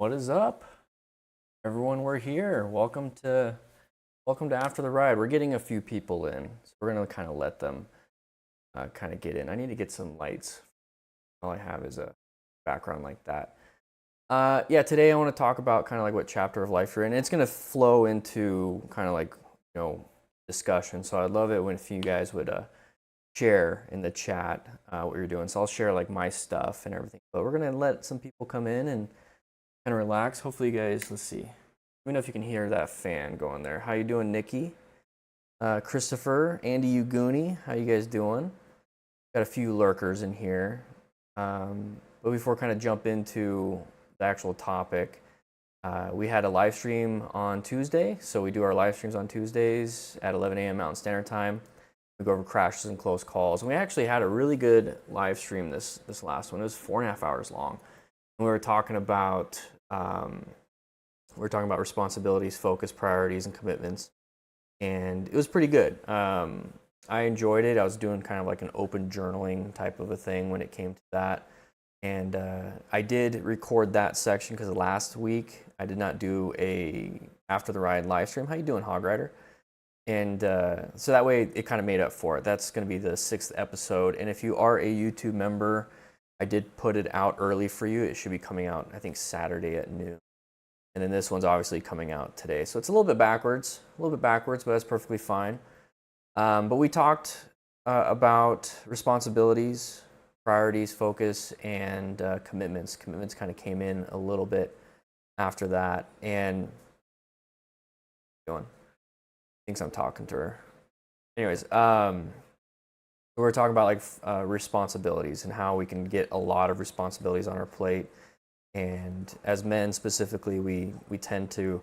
What is up, everyone? We're here. Welcome to After the Ride. We're getting a few people in, so we're gonna kind of let them kind of get in. I need to get some lights. All I have is a background like that. Yeah, today I want to talk about kind of like what chapter of life you're in. It's gonna flow into kind of like discussion. So I'd love it if you guys would share in the chat what you're doing. So I'll share like my stuff and everything. But we're gonna let some people come in and kind of relax. Hopefully you guys, let's see. Let me know if you can hear that fan going there. How you doing, Nikki? Christopher, Andy Uguni, how you guys doing? Got a few lurkers in here. But before kind of jump into the actual topic, we had a live stream on Tuesday. So we do our live streams on Tuesdays at 11 a.m. Mountain Standard Time. We go over crashes and close calls. And we actually had a really good live stream this last one. It was 4.5 hours long. And we were talking about responsibilities, focus, priorities, and commitments, and it was pretty good. I enjoyed it. I was doing kind of like an open journaling type of a thing when it came to that, and I did record that section because last week I did not do a After the Ride live stream. How you doing, Hog Rider? And so that way it kind of made up for it. That's going to be the 6th episode, and if you are a YouTube member, I did put it out early for you. It should be coming out, I think, Saturday at noon. And then this one's obviously coming out today. So it's a little bit backwards, but that's perfectly fine. But we talked about responsibilities, priorities, focus, and commitments. Commitments kind of came in a little bit after that. And going, thinks I'm talking to her. Anyways, we're talking about like responsibilities and how we can get a lot of responsibilities on our plate. And as men specifically, we tend to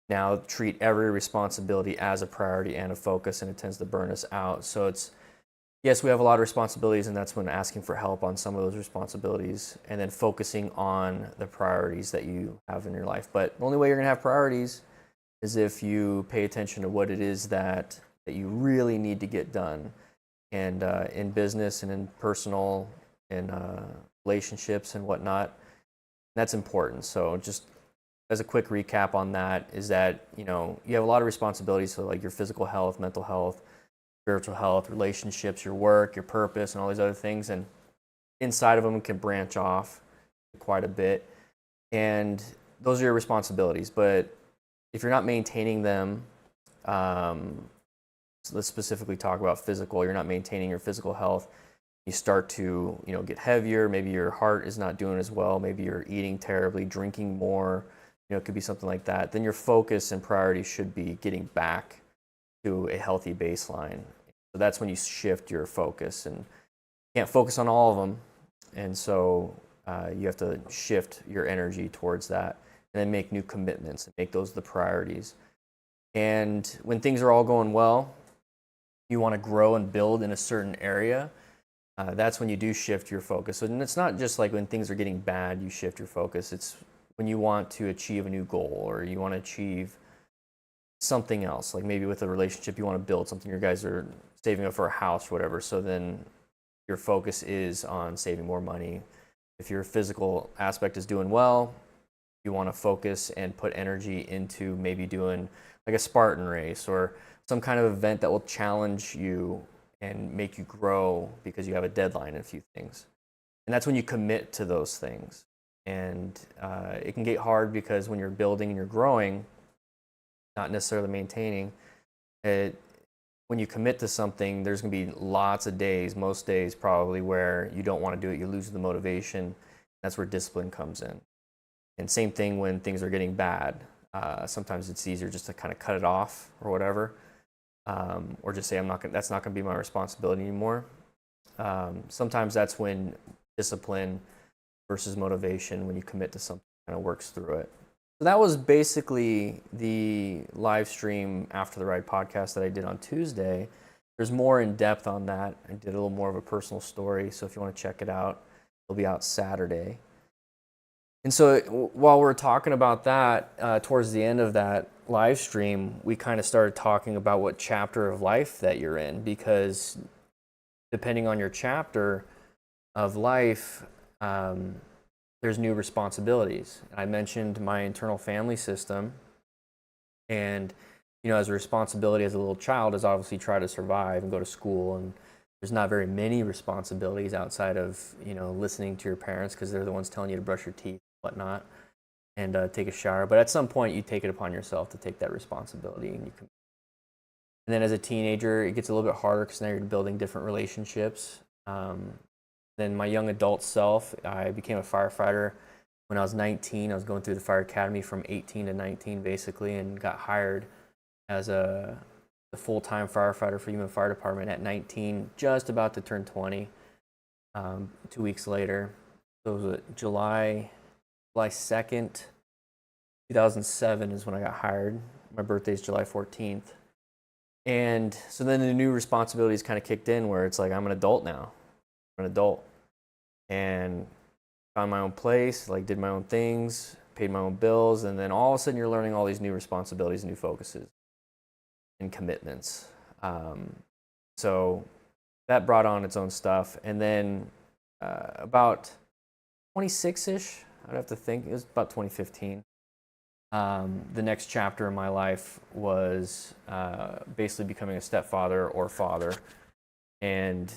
now treat every responsibility as a priority and a focus, and it tends to burn us out. So it's, yes, we have a lot of responsibilities, and that's when asking for help on some of those responsibilities and then focusing on the priorities that you have in your life. But the only way you're gonna have priorities is if you pay attention to what it is that you really need to get done. And in business and in personal and relationships and whatnot, that's important. So just as a quick recap on that is that, you have a lot of responsibilities. So like your physical health, mental health, spiritual health, relationships, your work, your purpose, and all these other things. And inside of them can branch off quite a bit. And those are your responsibilities. But if you're not maintaining them, so let's specifically talk about physical. You're not maintaining your physical health. You start to, get heavier. Maybe your heart is not doing as well. Maybe you're eating terribly, drinking more. It could be something like that. Then your focus and priority should be getting back to a healthy baseline. So that's when you shift your focus, and you can't focus on all of them. And so you have to shift your energy towards that, and then make new commitments and make those the priorities. And when things are all going well, you want to grow and build in a certain area. That's when you do shift your focus. And it's not just like when things are getting bad, you shift your focus. It's when you want to achieve a new goal, or you want to achieve something else. Like maybe with a relationship, you want to build something. You guys are saving up for a house or whatever. So then your focus is on saving more money. If your physical aspect is doing well, you want to focus and put energy into maybe doing like a Spartan race or some kind of event that will challenge you and make you grow because you have a deadline in a few things. And that's when you commit to those things. And it can get hard because when you're building and you're growing, not necessarily maintaining it, when you commit to something, there's going to be lots of days, most days probably, where you don't want to do it. You lose the motivation. That's where discipline comes in. And same thing when things are getting bad. Sometimes it's easier just to kind of cut it off or whatever. Or just say, that's not going to be my responsibility anymore. Sometimes that's when discipline versus motivation, when you commit to something, kind of works through it. So that was basically the live stream After the Ride podcast that I did on Tuesday. There's more in depth on that. I did a little more of a personal story. So if you want to check it out, it'll be out Saturday. And so while we're talking about that, towards the end of that live stream, we kind of started talking about what chapter of life that you're in, because depending on your chapter of life, there's new responsibilities. I mentioned my internal family system, and as a responsibility as a little child is obviously try to survive and go to school, and there's not very many responsibilities outside of listening to your parents because they're the ones telling you to brush your teeth and whatnot, and take a shower. But at some point you take it upon yourself to take that responsibility, and then as a teenager it gets a little bit harder because now you're building different relationships. Then my young adult self, I became a firefighter when I was 19. I was going through the fire academy from 18 to 19 basically, and got hired as a full-time firefighter for Human Fire Department at 19, just about to turn 20, 2 weeks later. So it was July 2nd, 2007 is when I got hired. My birthday is July 14th. And so then the new responsibilities kind of kicked in where it's like, I'm an adult now. I'm an adult. And found my own place, like did my own things, paid my own bills, and then all of a sudden you're learning all these new responsibilities, new focuses, and commitments. So that brought on its own stuff. And then about 26-ish, I'd have to think, it was about 2015. The next chapter in my life was basically becoming a stepfather or father. And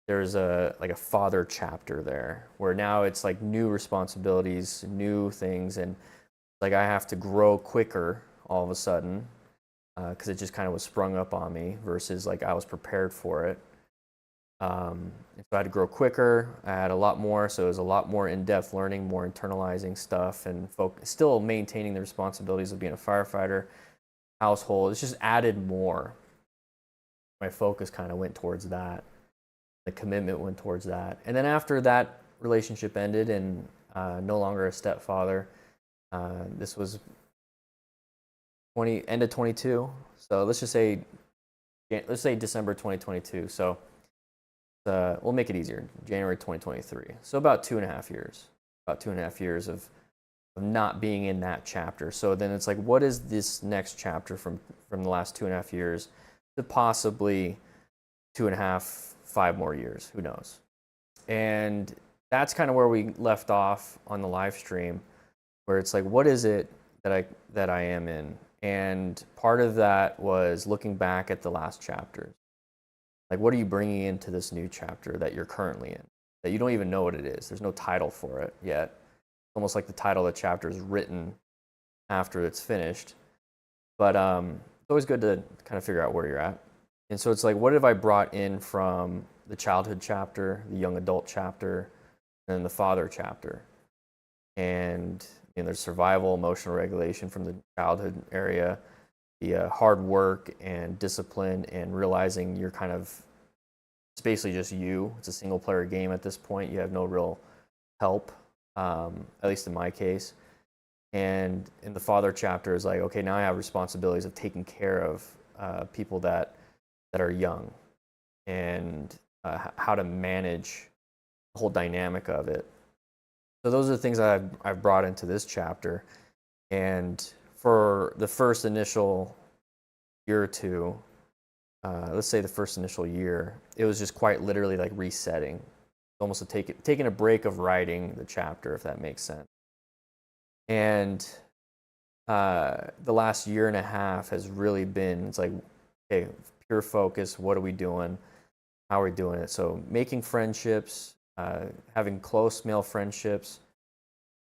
there's a father chapter there where now it's like new responsibilities, new things, and like I have to grow quicker all of a sudden because it just kind of was sprung up on me versus like I was prepared for it. And so I had to grow quicker. I had a lot more, so it was a lot more in-depth learning, more internalizing stuff, and still maintaining the responsibilities of being a firefighter, household. It's just added more. My focus kind of went towards that. The commitment went towards that. And then after that relationship ended and no longer a stepfather, this was end of 22. So let's say December 2022. So we'll make it easier. January 2023. So about 2.5 years. About 2.5 years of not being in that chapter. So then it's like, what is this next chapter from the last 2.5 years to possibly 2.5, 5 more years? Who knows? And that's kind of where we left off on the live stream, where it's like, what is it that I am in? And part of that was looking back at the last chapters. Like, what are you bringing into this new chapter that you're currently in, that you don't even know what it is? There's no title for it yet. It's almost like the title of the chapter is written after it's finished. But it's always good to kind of figure out where you're at. And so it's like, what have I brought in from the childhood chapter, the young adult chapter, and then the father chapter? And there's survival, emotional regulation from the childhood area, the hard work and discipline, and realizing you're kind of, it's basically just you. It's a single player game at this point. You have no real help, at least in my case. And in the father chapter is like, okay, now I have responsibilities of taking care of people that are young, and how to manage the whole dynamic of it. So those are the things that I've brought into this chapter. And for the first initial year or two, let's say the first initial year, it was just quite literally like resetting, almost taking a break of writing the chapter, if that makes sense. And the last 1.5 years has really been, it's like, okay, pure focus. What are we doing? How are we doing it? So making friendships, having close male friendships,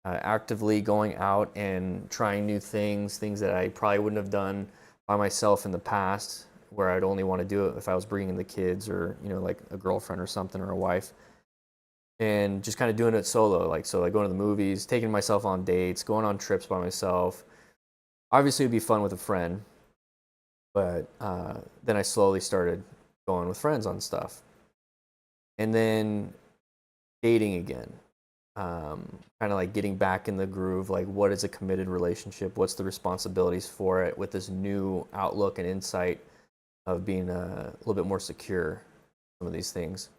actively going out and trying new things that I probably wouldn't have done by myself in the past, where I'd only want to do it if I was bringing the kids or, like a girlfriend or something, or a wife. And just kind of doing it solo, like going to the movies, taking myself on dates, going on trips by myself. Obviously, it'd be fun with a friend, but then I slowly started going with friends on stuff. And then dating again, kind of like getting back in the groove, like what is a committed relationship? What's the responsibilities for it, with this new outlook and insight of being a little bit more secure in some of these things.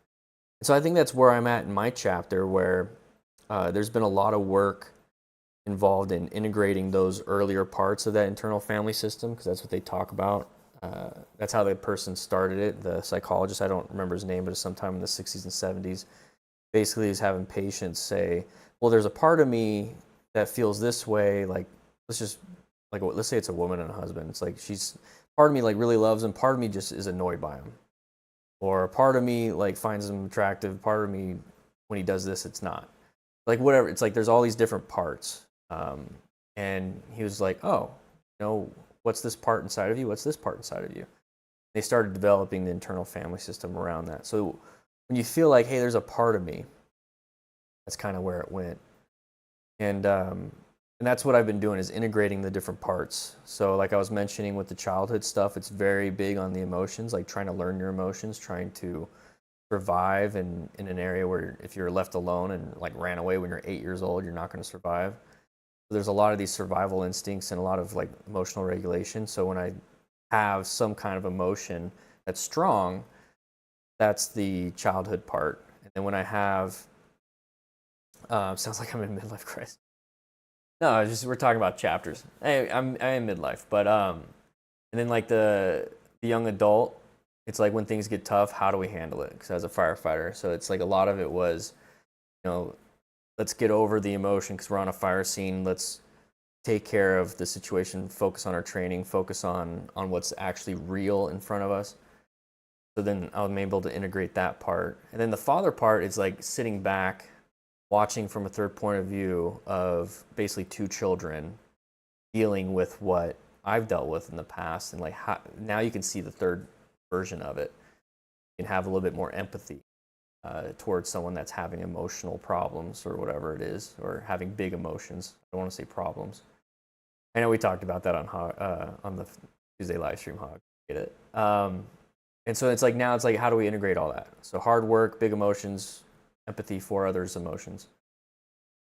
And so I think that's where I'm at in my chapter, where there's been a lot of work involved in integrating those earlier parts of that internal family system, because that's what they talk about. That's how the person started it, the psychologist. I don't remember his name, but it's sometime in the 60s and 70s. basically is having patients say, well, there's a part of me that feels this way. Like, let's say it's a woman and a husband. It's like part of me like really loves him. Part of me just is annoyed by him. Or part of me like finds him attractive. Part of me, when he does this, it's not. Like whatever. It's like there's all these different parts. And he was like, oh, what's this part inside of you? What's this part inside of you? They started developing the internal family system around that. So when you feel like, hey, there's a part of me, that's kind of where it went. And that's what I've been doing, is integrating the different parts. So like I was mentioning with the childhood stuff, it's very big on the emotions, like trying to learn your emotions, trying to survive in an area where if you're left alone and like ran away when you're 8 years old, you're not going to survive. So there's a lot of these survival instincts and a lot of like emotional regulation. So when I have some kind of emotion that's strong, that's the childhood part. And then when I have, sounds like I'm in midlife crisis. No, we're talking about chapters. I am midlife, but and then like the young adult, it's like when things get tough, how do we handle it? Because as a firefighter, so it's like a lot of it was, let's get over the emotion because we're on a fire scene. Let's take care of the situation, focus on our training, focus on what's actually real in front of us. So then I was able to integrate that part. And then the father part is like sitting back, watching from a third point of view of basically two children dealing with what I've dealt with in the past. And like now you can see the third version of it. You can have a little bit more empathy towards someone that's having emotional problems or whatever it is, or having big emotions. I don't want to say problems. I know we talked about that on the Tuesday live stream, Hog. Get it? And so it's like now it's like, how do we integrate all that? So hard work, big emotions, empathy for others' emotions.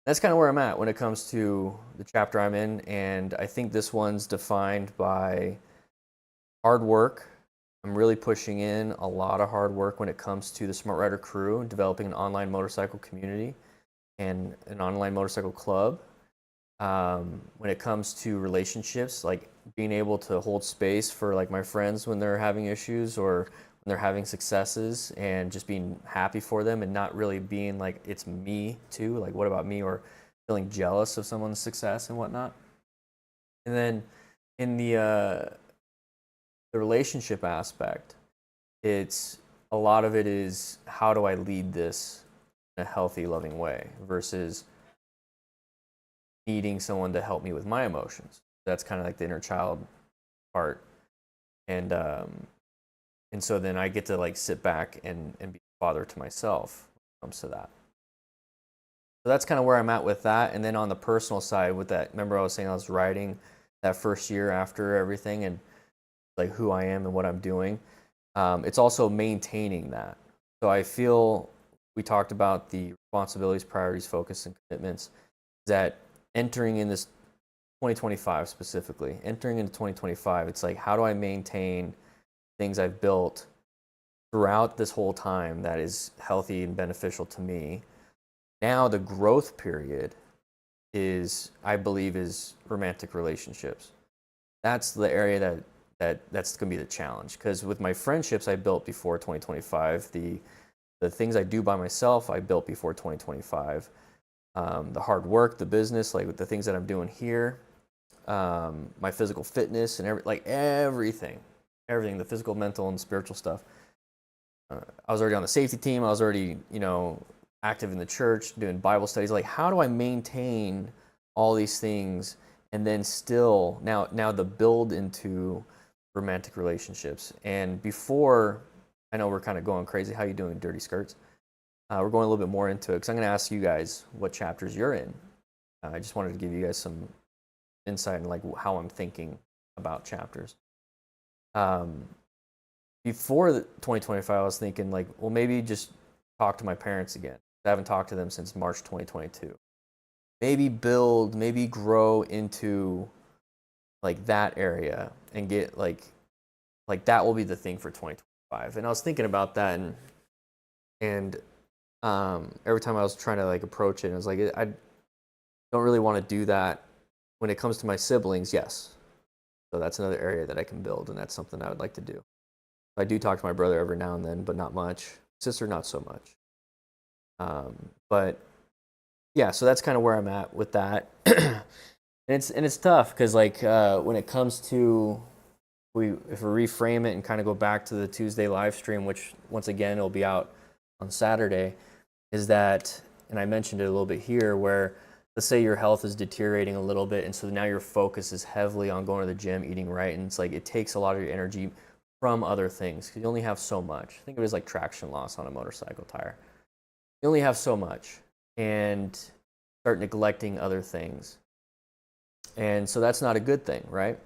That's kind of where I'm at when it comes to the chapter I'm in. And I think this one's defined by hard work. I'm really pushing in a lot of hard work when it comes to the Smart Rider crew and developing an online motorcycle community and an online motorcycle club. When it comes to relationships, like being able to hold space for like my friends when they're having issues or when they're having successes, and just being happy for them and not really being like it's me too, like what about me, or feeling jealous of someone's success and whatnot. And then in the relationship aspect, it's a lot of it is how do I lead this in a healthy, loving way versus needing someone to help me with my emotions. That's kind of like the inner child part. And so then I get to like sit back and be a father to myself when it comes to that. So that's kind of where I'm at with that. And then on the personal side with that, remember I was saying I was writing that first year after everything and like who I am and what I'm doing. It's also maintaining that. So I feel we talked about the responsibilities, priorities, focus, and commitments, that entering in this 2025 specifically, entering into 2025, it's like, how do I maintain things I've built throughout this whole time that is healthy and beneficial to me? Now the growth period is, I believe, is romantic relationships. That's the area that's going to be the challenge, because with my friendships I built before 2025, the things I do by myself I built before 2025, the hard work, the business, like the things that I'm doing here, my physical fitness and everything, the physical, mental, and spiritual stuff. I was already on the safety team. I was already, active in the church, doing Bible studies. Like, how do I maintain all these things and then still now the build into romantic relationships? And before, I know we're kind of going crazy. How you doing, Dirty Skirts? We're going a little bit more into it because I'm going to ask you guys what chapters you're in. I just wanted to give you guys some insight in like how I'm thinking about chapters. Before 2025, I was thinking like, well, maybe just talk to my parents again. I haven't talked to them since March 2022. Maybe grow into like that area and get like that will be the thing for 2025. And I was thinking about that, and every time I was trying to like approach it, I was like, I don't really want to do that when it comes to my siblings. Yes, so that's another area that I can build, and that's something I would like to do. I do talk to my brother every now and then, but not much. Sister, not so much. But yeah, so that's kind of where I'm at with that. And it's tough because like when it comes to if we reframe it and kind of go back to the Tuesday live stream, which once again it'll be out on Saturday, is that, and I mentioned it a little bit here, where let's say your health is deteriorating a little bit, and so now your focus is heavily on going to the gym, eating right, and it's like it takes a lot of your energy from other things because you only have so much. Think of it as like traction loss on a motorcycle tire. You only have so much, and start neglecting other things. And so that's not a good thing, right?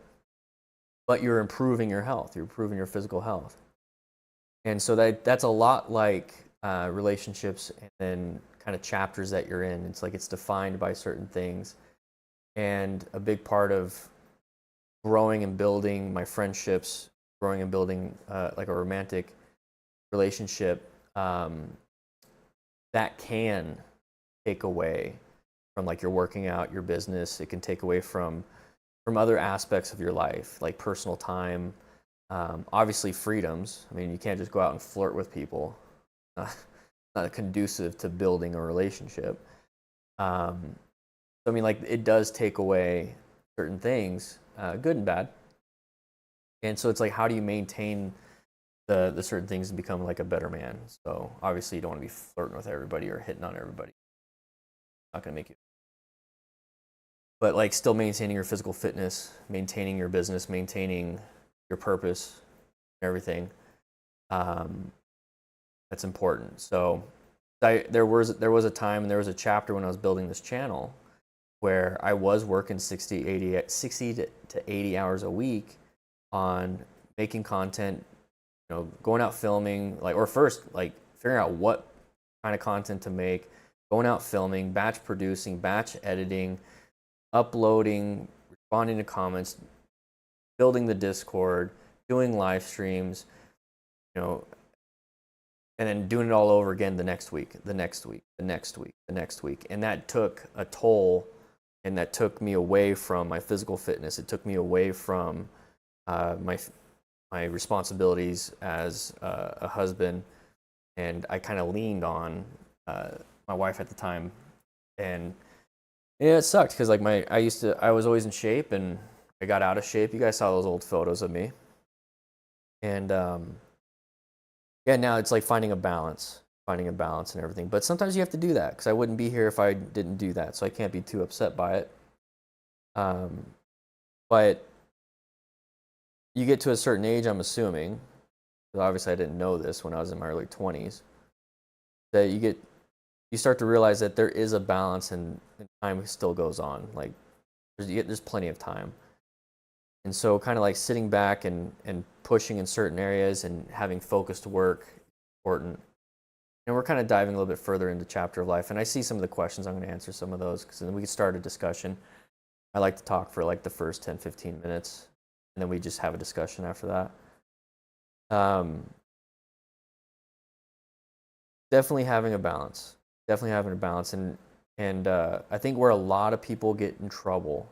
But you're improving your health, you're improving your physical health. And so that's a lot like relationships and then kind of chapters that you're in. It's like it's defined by certain things. And a big part of growing and building my friendships, growing and building like a romantic relationship, that can take away from like your working out, your business. It can take away from other aspects of your life, like personal time, obviously freedoms. I mean, you can't just go out and flirt with people. Not conducive to building a relationship. So I mean, like it does take away certain things, good and bad. And so it's like, how do you maintain the certain things and become like a better man? So obviously you don't want to be flirting with everybody or hitting on everybody. Not gonna make you. But like still maintaining your physical fitness, maintaining your business, maintaining your purpose, everything. That's important. So there was a time and there was a chapter when I was building this channel where I was working 60 to 80 hours a week on making content, you know, going out filming, like, or first like figuring out what kind of content to make, going out filming, batch producing, batch editing, uploading, responding to comments, building the Discord, doing live streams, you know, and then doing it all over again the next week, the next week, the next week, the next week. And that took a toll, and that took me away from my physical fitness. It took me away from my responsibilities as a husband, and I kind of leaned on my wife at the time. And yeah, it sucked because like I was always in shape, and I got out of shape. You guys saw those old photos of me. And yeah, now it's like finding a balance and everything. But sometimes you have to do that because I wouldn't be here if I didn't do that. So I can't be too upset by it. But you get to a certain age, I'm assuming, because obviously I didn't know this when I was in my early 20s, that you start to realize that there is a balance, and time still goes on. Like there's plenty of time. And so kind of like sitting back and pushing in certain areas and having focused work is important. And we're kind of diving a little bit further into chapter of life. And I see some of the questions. I'm going to answer some of those because then we can start a discussion. I like to talk for like the first 10, 15 minutes, and then we just have a discussion after that. Definitely having a balance. And I think where a lot of people get in trouble,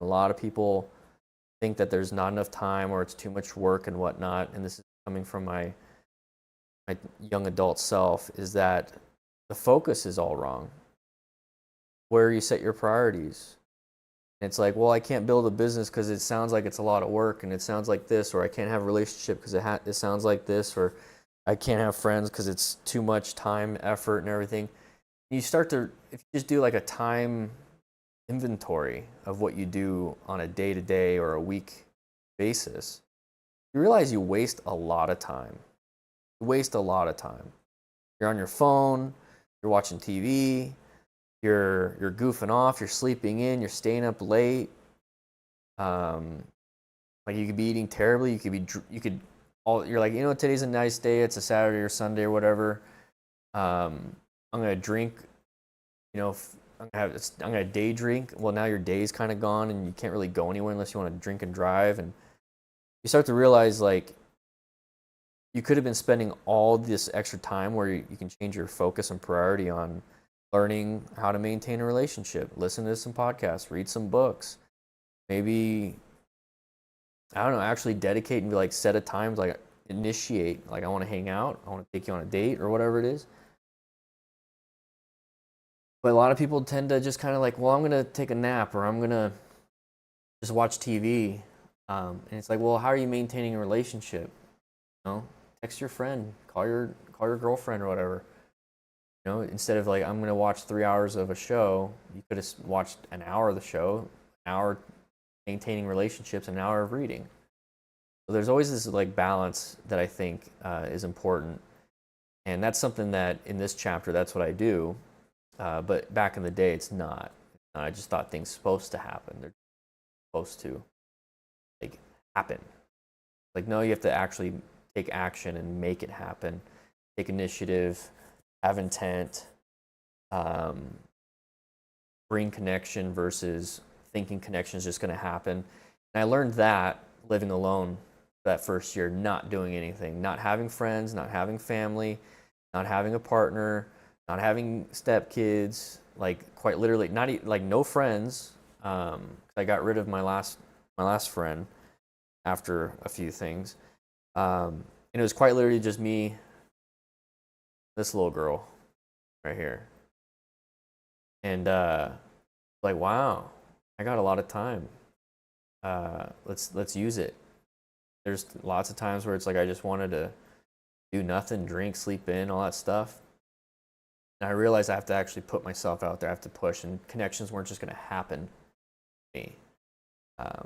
a lot of people think that there's not enough time or it's too much work and whatnot, and this is coming from my young adult self, is that the focus is all wrong. Where you set your priorities. And it's like, well, I can't build a business because it sounds like it's a lot of work, and it sounds like this, or I can't have a relationship because it sounds like this, or I can't have friends because it's too much time, effort, and everything. You start to, if you just do like a time inventory of what you do on a day-to-day or a week basis, you realize you waste a lot of time. You're on your phone, you're watching TV, you're goofing off, you're sleeping in, you're staying up late. Like you could be eating terribly, you're like, you know, today's a nice day, it's a Saturday or Sunday or whatever. I'm gonna drink, you know, I'm gonna day drink. Well, now your day's kind of gone, and you can't really go anywhere unless you want to drink and drive. And you start to realize like you could have been spending all this extra time where you can change your focus and priority on learning how to maintain a relationship, listen to some podcasts, read some books, maybe, I don't know, actually dedicate and be like, set a time, like initiate, like I want to hang out, I want to take you on a date or whatever it is. But a lot of people tend to just kind of like, well, I'm gonna take a nap or I'm gonna just watch TV. And it's like, well, how are you maintaining a relationship? You know, text your friend, call your girlfriend or whatever. You know, instead of like, I'm gonna watch 3 hours of a show, you could have watched an hour of the show, an hour maintaining relationships, an hour of reading. So there's always this like balance that I think is important, and that's something that in this chapter, that's what I do. But back in the day, it's not. I just thought things supposed to happen. They're supposed to like happen. Like no, you have to actually take action and make it happen. Take initiative, have intent, bring connection versus thinking connection is just going to happen. And I learned that living alone that first year, not doing anything, not having friends, not having family, not having a partner, not having stepkids, like quite literally, not like no friends. I got rid of my last friend after a few things, and it was quite literally just me, this little girl, right here, and like wow, I got a lot of time. Let's use it. There's lots of times where it's like I just wanted to do nothing, drink, sleep in, all that stuff. And I realized I have to actually put myself out there. I have to push, and connections weren't just going to happen to me. I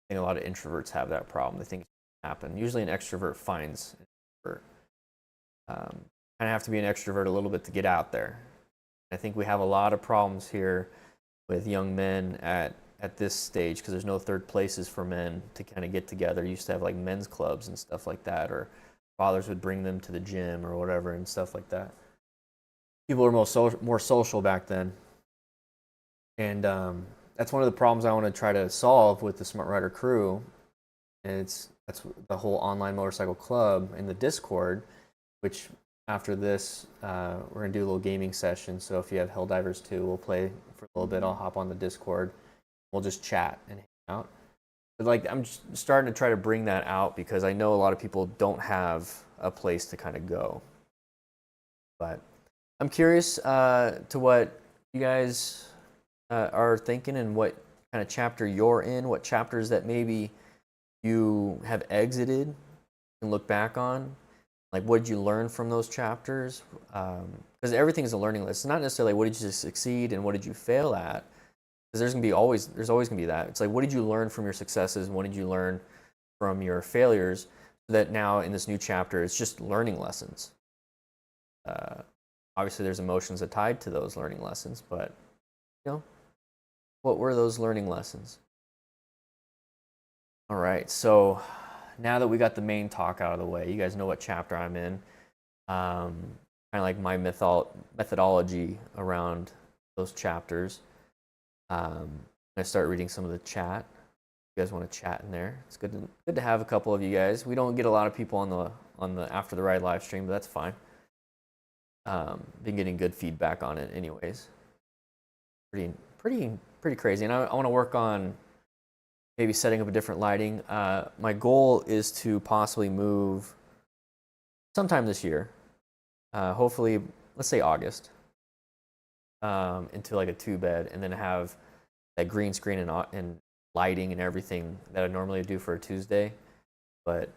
think a lot of introverts have that problem. They think it's going to happen. Usually an extrovert finds an introvert. Kind of have to be an extrovert a little bit to get out there. I think we have a lot of problems here with young men at this stage because there's no third places for men to kind of get together. You used to have like men's clubs and stuff like that, or fathers would bring them to the gym or whatever and stuff like that. People were more social back then, and that's one of the problems I want to try to solve with the Smart Rider crew. And that's the whole online motorcycle club in the Discord, which after this we're gonna do a little gaming session. So if you have Helldivers 2, we'll play for a little bit. I'll hop on the Discord. We'll just chat and hang out. But like I'm just starting to try to bring that out because I know a lot of people don't have a place to kind of go. But I'm curious to what you guys are thinking and what kind of chapter you're in, what chapters that maybe you have exited and look back on. Like, what did you learn from those chapters? Because everything is a learning list. It's not necessarily what did you succeed and what did you fail at. Because there's always gonna be that. It's like, what did you learn from your successes and what did you learn from your failures? So that now in this new chapter, it's just learning lessons. Obviously, there's emotions that tied to those learning lessons, but you know, what were those learning lessons? All right, so now that we got the main talk out of the way, you guys know what chapter I'm in. Kind of like my methodology around those chapters. I'm gonna start reading some of the chat. You guys want to chat in there? It's good to have a couple of you guys. We don't get a lot of people on the After the Ride live stream, but that's fine. Been getting good feedback on it, anyways. Pretty crazy, and I want to work on maybe setting up a different lighting. My goal is to possibly move sometime this year, hopefully, let's say August, into like a 2-bed, and then have that green screen and lighting and everything that I normally do for a Tuesday, but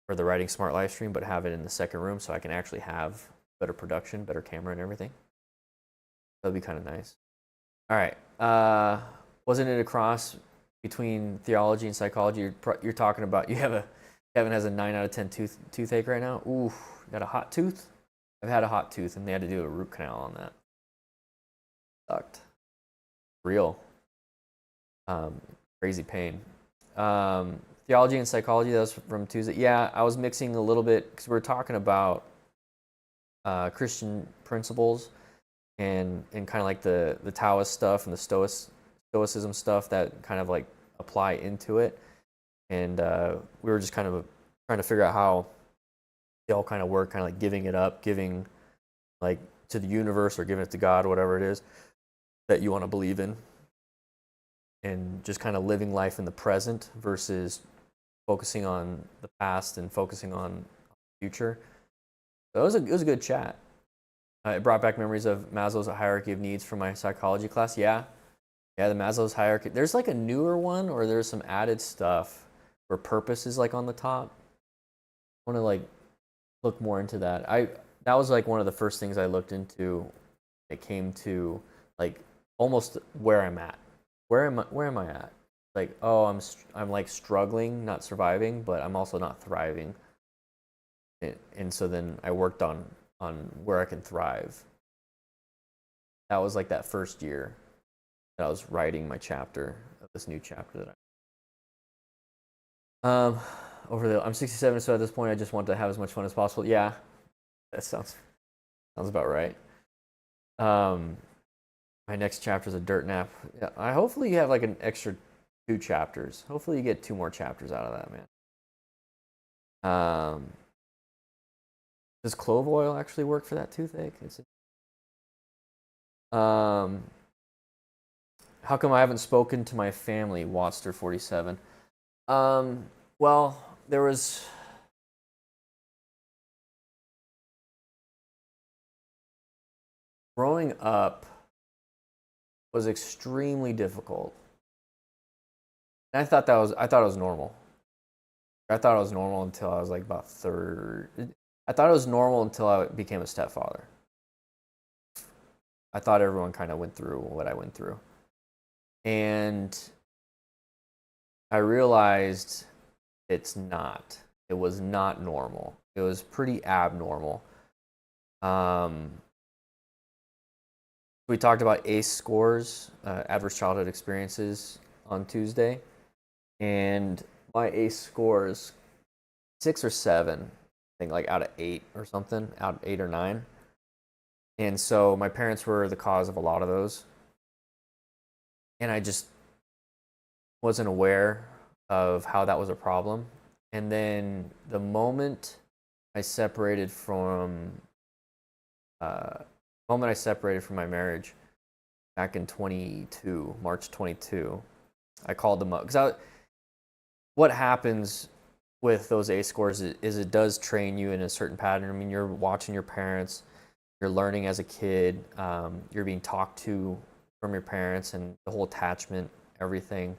for the Riding Smart live stream, but have it in the second room so I can actually have better production, better camera and everything. That'd be kind of nice. All right, wasn't it a cross between theology and psychology? You're talking about Kevin has a 9 out of 10 toothache right now. Ooh, got a hot tooth? I've had a hot tooth and they had to do a root canal on that. Sucked. Real. Crazy pain. Theology and psychology, that was from Tuesday. Yeah, I was mixing a little bit because we were talking about Christian principles and kind of like the Taoist stuff and the Stoicism stuff that kind of like apply into it. And we were just kind of trying to figure out how they all kind of work, kind of like giving it up, giving like to the universe or giving it to God, whatever it is that you want to believe in. And just kind of living life in the present versus focusing on the past and focusing on the future. So it was a good chat. It brought back memories of Maslow's hierarchy of needs from my psychology class. Yeah, the Maslow's hierarchy. There's like a newer one, or there's some added stuff where purpose is like on the top. I want to like look more into that. That was like one of the first things I looked into. It came to like almost where I'm at. Where am I at? Like, oh, I'm like struggling, not surviving, but I'm also not thriving. And so then I worked on where I can thrive. That was like that first year that I was writing my chapter of this new chapter that I'm 67, so at this point I just want to have as much fun as possible. Yeah, that sounds about right. My next chapter is a dirt nap. Yeah, hopefully you have like an extra 2 chapters. Hopefully you get 2 more chapters out of that, man. Does clove oil actually work for that toothache? How come I haven't spoken to my family? Watster 47. Well, there was growing up was extremely difficult. And I thought it was normal. I thought it was normal until I was like about third. I thought it was normal until I became a stepfather. I thought everyone kind of went through what I went through. And I realized it's not. It was not normal. It was pretty abnormal. We talked about ACE scores, adverse childhood experiences, on Tuesday. And my ACE score is 6 or 7, I think, like out of 8 or something, out of 8 or 9. And so my parents were the cause of a lot of those. And I just wasn't aware of how that was a problem. And then the moment I separated from my marriage back in March 22, I called them up. Because what happens with those ACE scores is it does train you in a certain pattern. I mean, you're watching your parents, you're learning as a kid, you're being talked to from your parents, and the whole attachment, everything.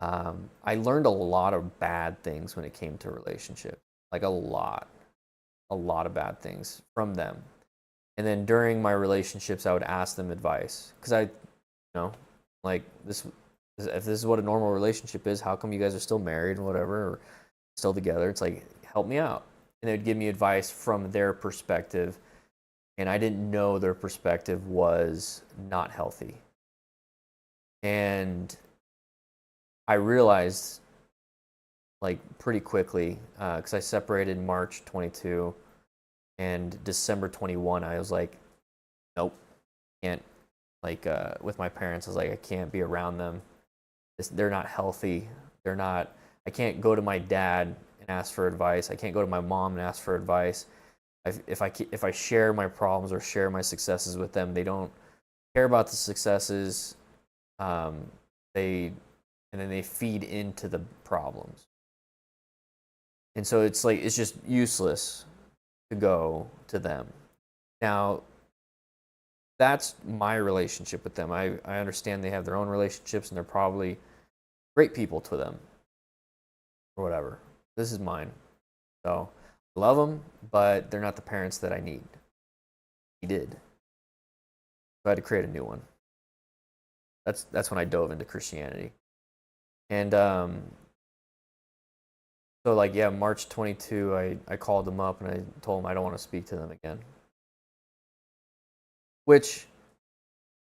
I learned a lot of bad things when it came to relationship, like a lot of bad things from them. And then during my relationships, I would ask them advice because like this. If this is what a normal relationship is, how come you guys are still married and whatever, or still together? It's like, help me out. And they'd give me advice from their perspective, and I didn't know their perspective was not healthy. And I realized like pretty quickly, because I separated March 22, and December 21, I was like, nope, can't. Like with my parents, I was like, I can't be around them. They're not healthy. I can't go to my dad and ask for advice. I can't go to my mom and ask for advice. If I share my problems or share my successes with them, they don't care about the successes. And then they feed into the problems. And so it's just useless to go to them. Now, that's my relationship with them. I understand they have their own relationships and they're probably great people to them or whatever. This is mine. So I love them, but they're not the parents that I need. He did. So I had to create a new one. That's when I dove into Christianity. And so like, yeah, March 22, I called them up and I told them I don't want to speak to them again. Which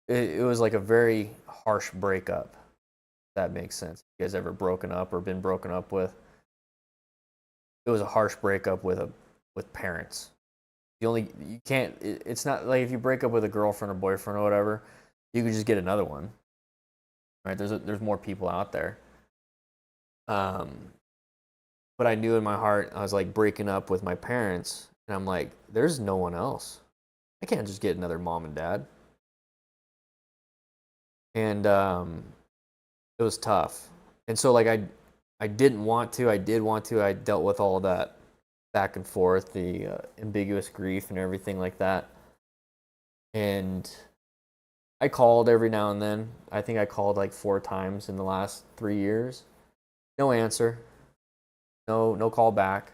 it was like a very harsh breakup. If that makes sense. You guys ever broken up or been broken up with? It was a harsh breakup with parents. You can't. It's not like if you break up with a girlfriend or boyfriend or whatever, you can just get another one. Right? There's more people out there. But I knew in my heart I was like breaking up with my parents, and I'm like, there's no one else. I can't just get another mom and dad. And it was tough. And so like I didn't want to. I did want to. I dealt with all that back and forth, the ambiguous grief and everything like that. And I called every now and then. I think I called like 4 times in the last 3 years. No answer. No call back.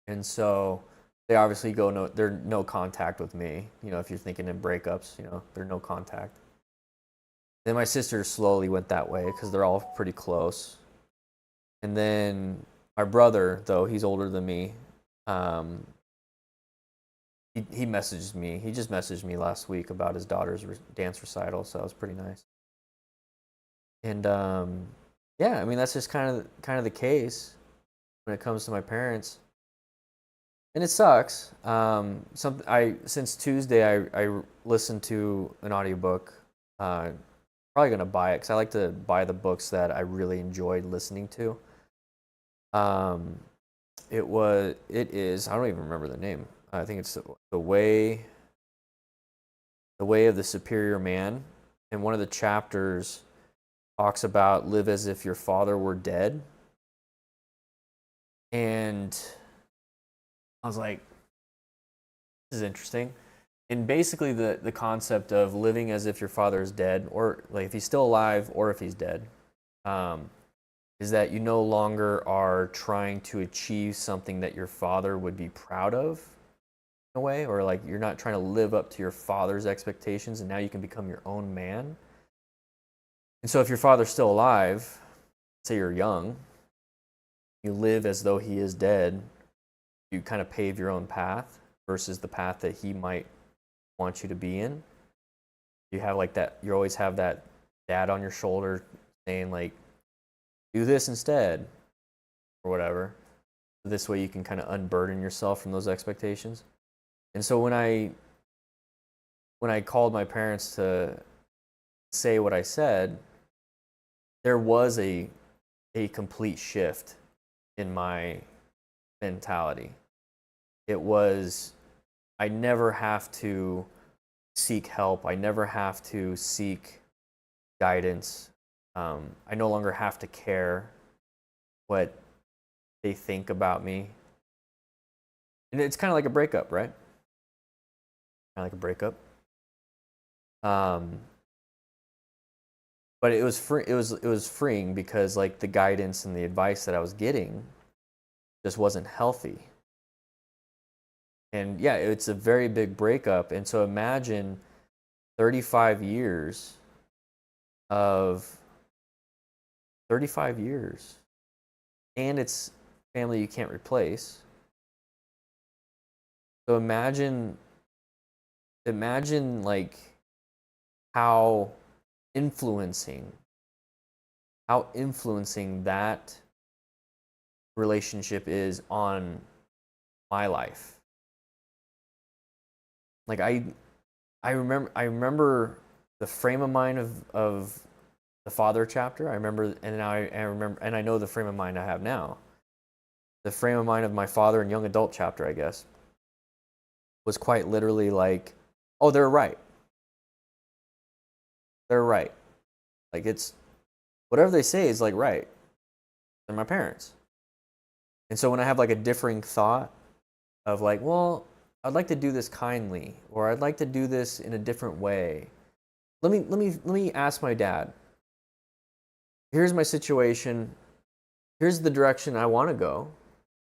And so they obviously they're no contact with me. You know, if you're thinking in breakups, you know, they're no contact. Then my sister slowly went that way because they're all pretty close. And then my brother, though he's older than me, he messaged me. He just messaged me last week about his daughter's dance recital, so that was pretty nice. And yeah, I mean that's just kind of the case when it comes to my parents. And it sucks. Since Tuesday I listened to an audiobook. Probably gonna buy it because I like to buy the books that I really enjoyed listening to. It is I don't even remember the name. I think it's the way of the superior man, and one of the chapters talks about live as if your father were dead. And I was like, this is interesting. And basically the concept of living as if your father is dead, or like if he's still alive or if he's dead, is that you no longer are trying to achieve something that your father would be proud of in a way, or like you're not trying to live up to your father's expectations, and now you can become your own man. And so if your father's still alive, say you're young, you live as though he is dead, you kind of pave your own path versus the path that he might want you to be in. You have like that, you always have that dad on your shoulder saying like, do this instead or whatever. This way you can kind of unburden yourself from those expectations. And so when I called my parents to say what I said, there was a complete shift in my mentality. It was, I never have to seek help. I never have to seek guidance. I no longer have to care what they think about me. And it's kind of like a breakup, right? Kind of like a breakup. But it was free. It was freeing because like the guidance and the advice that I was getting just wasn't healthy. And yeah, it's a very big breakup. And so imagine 35 years of 35 years, and it's family you can't replace. So imagine like how influencing that relationship is on my life. Like I remember the frame of mind of the father chapter. I remember, and now I remember, and I know the frame of mind I have now. The frame of mind of my father and young adult chapter, I guess, was quite literally like, oh, they're right. They're right. Like it's whatever they say is like right. They're my parents. And so when I have like a differing thought of like, well, I'd like to do this kindly, or I'd like to do this in a different way. Let me ask my dad. Here's my situation. Here's the direction I want to go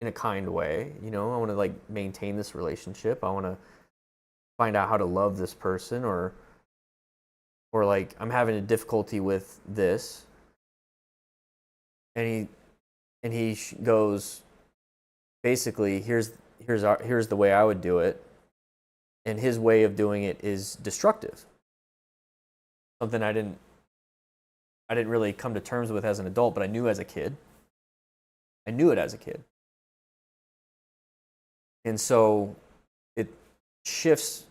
in a kind way. You know, I want to like maintain this relationship. I want to find out how to love this person, or like I'm having a difficulty with this. And he goes, basically, here's the way I would do it, and his way of doing it is destructive. Something I didn't really come to terms with as an adult, but I knew as a kid. I knew it as a kid. And so it shifts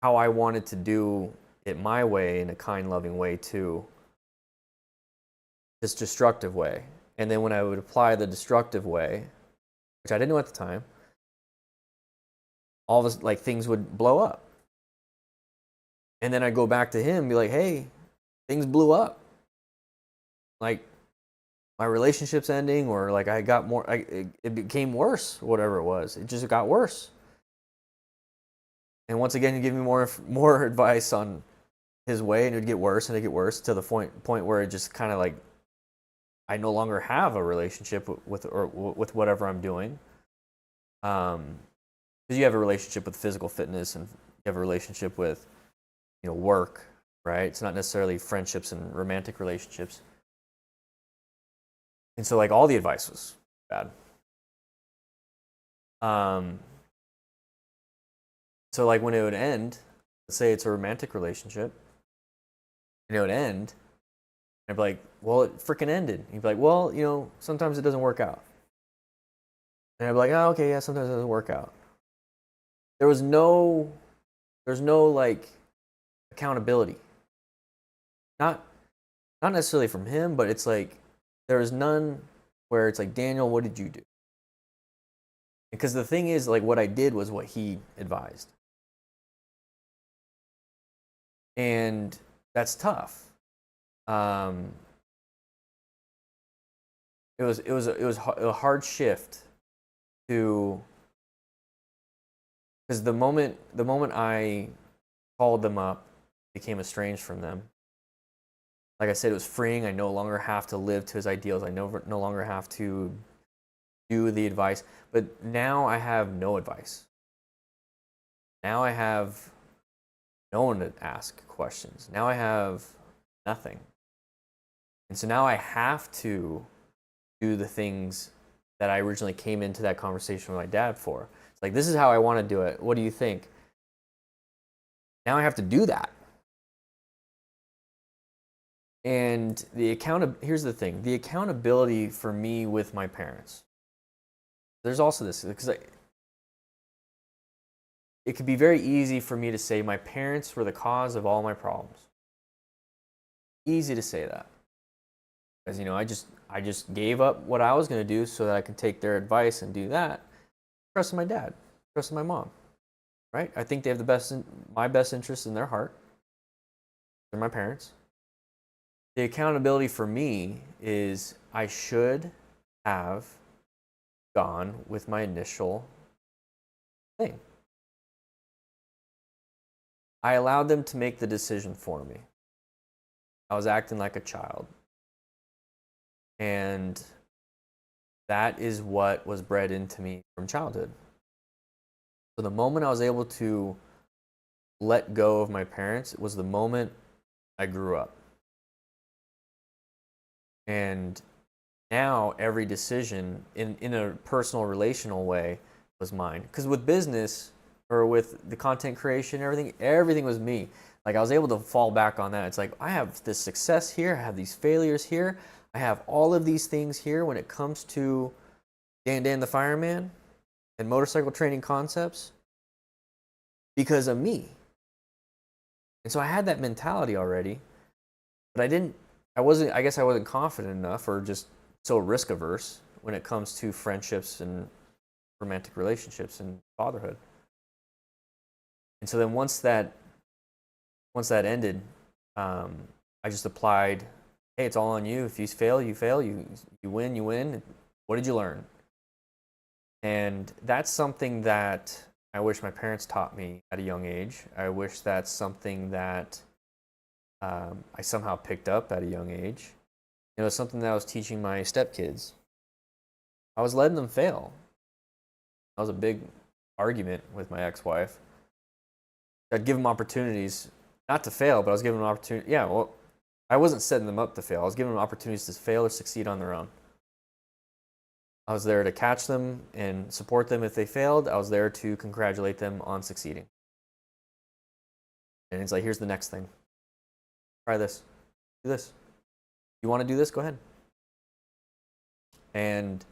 how I wanted to do it my way, in a kind, loving way, to this destructive way. And then when I would apply the destructive way, which I didn't know at the time, all of this, like, things would blow up. And then I'd go back to him and be like, hey, things blew up. Like, my relationship's ending, or like I got more, it became worse, whatever it was. It just got worse. And once again, he'd give me more advice on his way, and it'd get worse and it'd get worse to the point where it just kind of like I no longer have a relationship with whatever I'm doing. Because you have a relationship with physical fitness, and you have a relationship with, work, right? It's not necessarily friendships and romantic relationships. And so like all the advice was bad. So like when it would end, let's say it's a romantic relationship, and it would end, I'd be like, well, it freaking ended. He'd be like, well, sometimes it doesn't work out. And I'd be like, oh, okay, yeah, sometimes it doesn't work out. There's no like accountability. Not necessarily from him, but it's like there is none where it's like, Daniel, what did you do? Because the thing is, like, what I did was what he advised. And that's tough. It was a hard shift to, because the moment I called them up, became estranged from them. Like I said, it was freeing. I no longer have to live to his ideals. I no longer have to do the advice. But now I have no advice. Now I have no one to ask questions. Now I have nothing. And so now I have to do the things that I originally came into that conversation with my dad for. It's like, this is how I want to do it. What do you think? Now I have to do that. And here's the thing, the accountability for me with my parents. There's also this, because it could be very easy for me to say my parents were the cause of all my problems. Easy to say that. Because, I just gave up what I was going to do so that I could take their advice and do that. Trust in my dad, trust in my mom, right? I think they have my best interests in their heart. They're my parents. The accountability for me is I should have gone with my initial thing. I allowed them to make the decision for me. I was acting like a child. And that is what was bred into me from childhood. So the moment I was able to let go of my parents, it was the moment I grew up. And now every decision in a personal, relational way was mine. Because with business or with the content creation, everything was me. Like I was able to fall back on that. It's like, I have this success here, I have these failures here, I have all of these things here when it comes to Dan the Fireman and motorcycle training concepts because of me. And so I had that mentality already, but I guess I wasn't confident enough, or just so risk averse when it comes to friendships and romantic relationships and fatherhood. And so then once that ended, I just applied, hey, it's all on you. If you fail, you fail. You win, you win. What did you learn? And that's something that I wish my parents taught me at a young age. I wish that's something that I somehow picked up at a young age. It was something that I was teaching my stepkids. I was letting them fail. That was a big argument with my ex-wife. I'd give them opportunities, not to fail, but I was giving them opportunity. Yeah, well, I wasn't setting them up to fail. I was giving them opportunities to fail or succeed on their own. I was there to catch them and support them if they failed. I was there to congratulate them on succeeding. And it's like, here's the next thing. Try this. Do this. You want to do this? Go ahead. And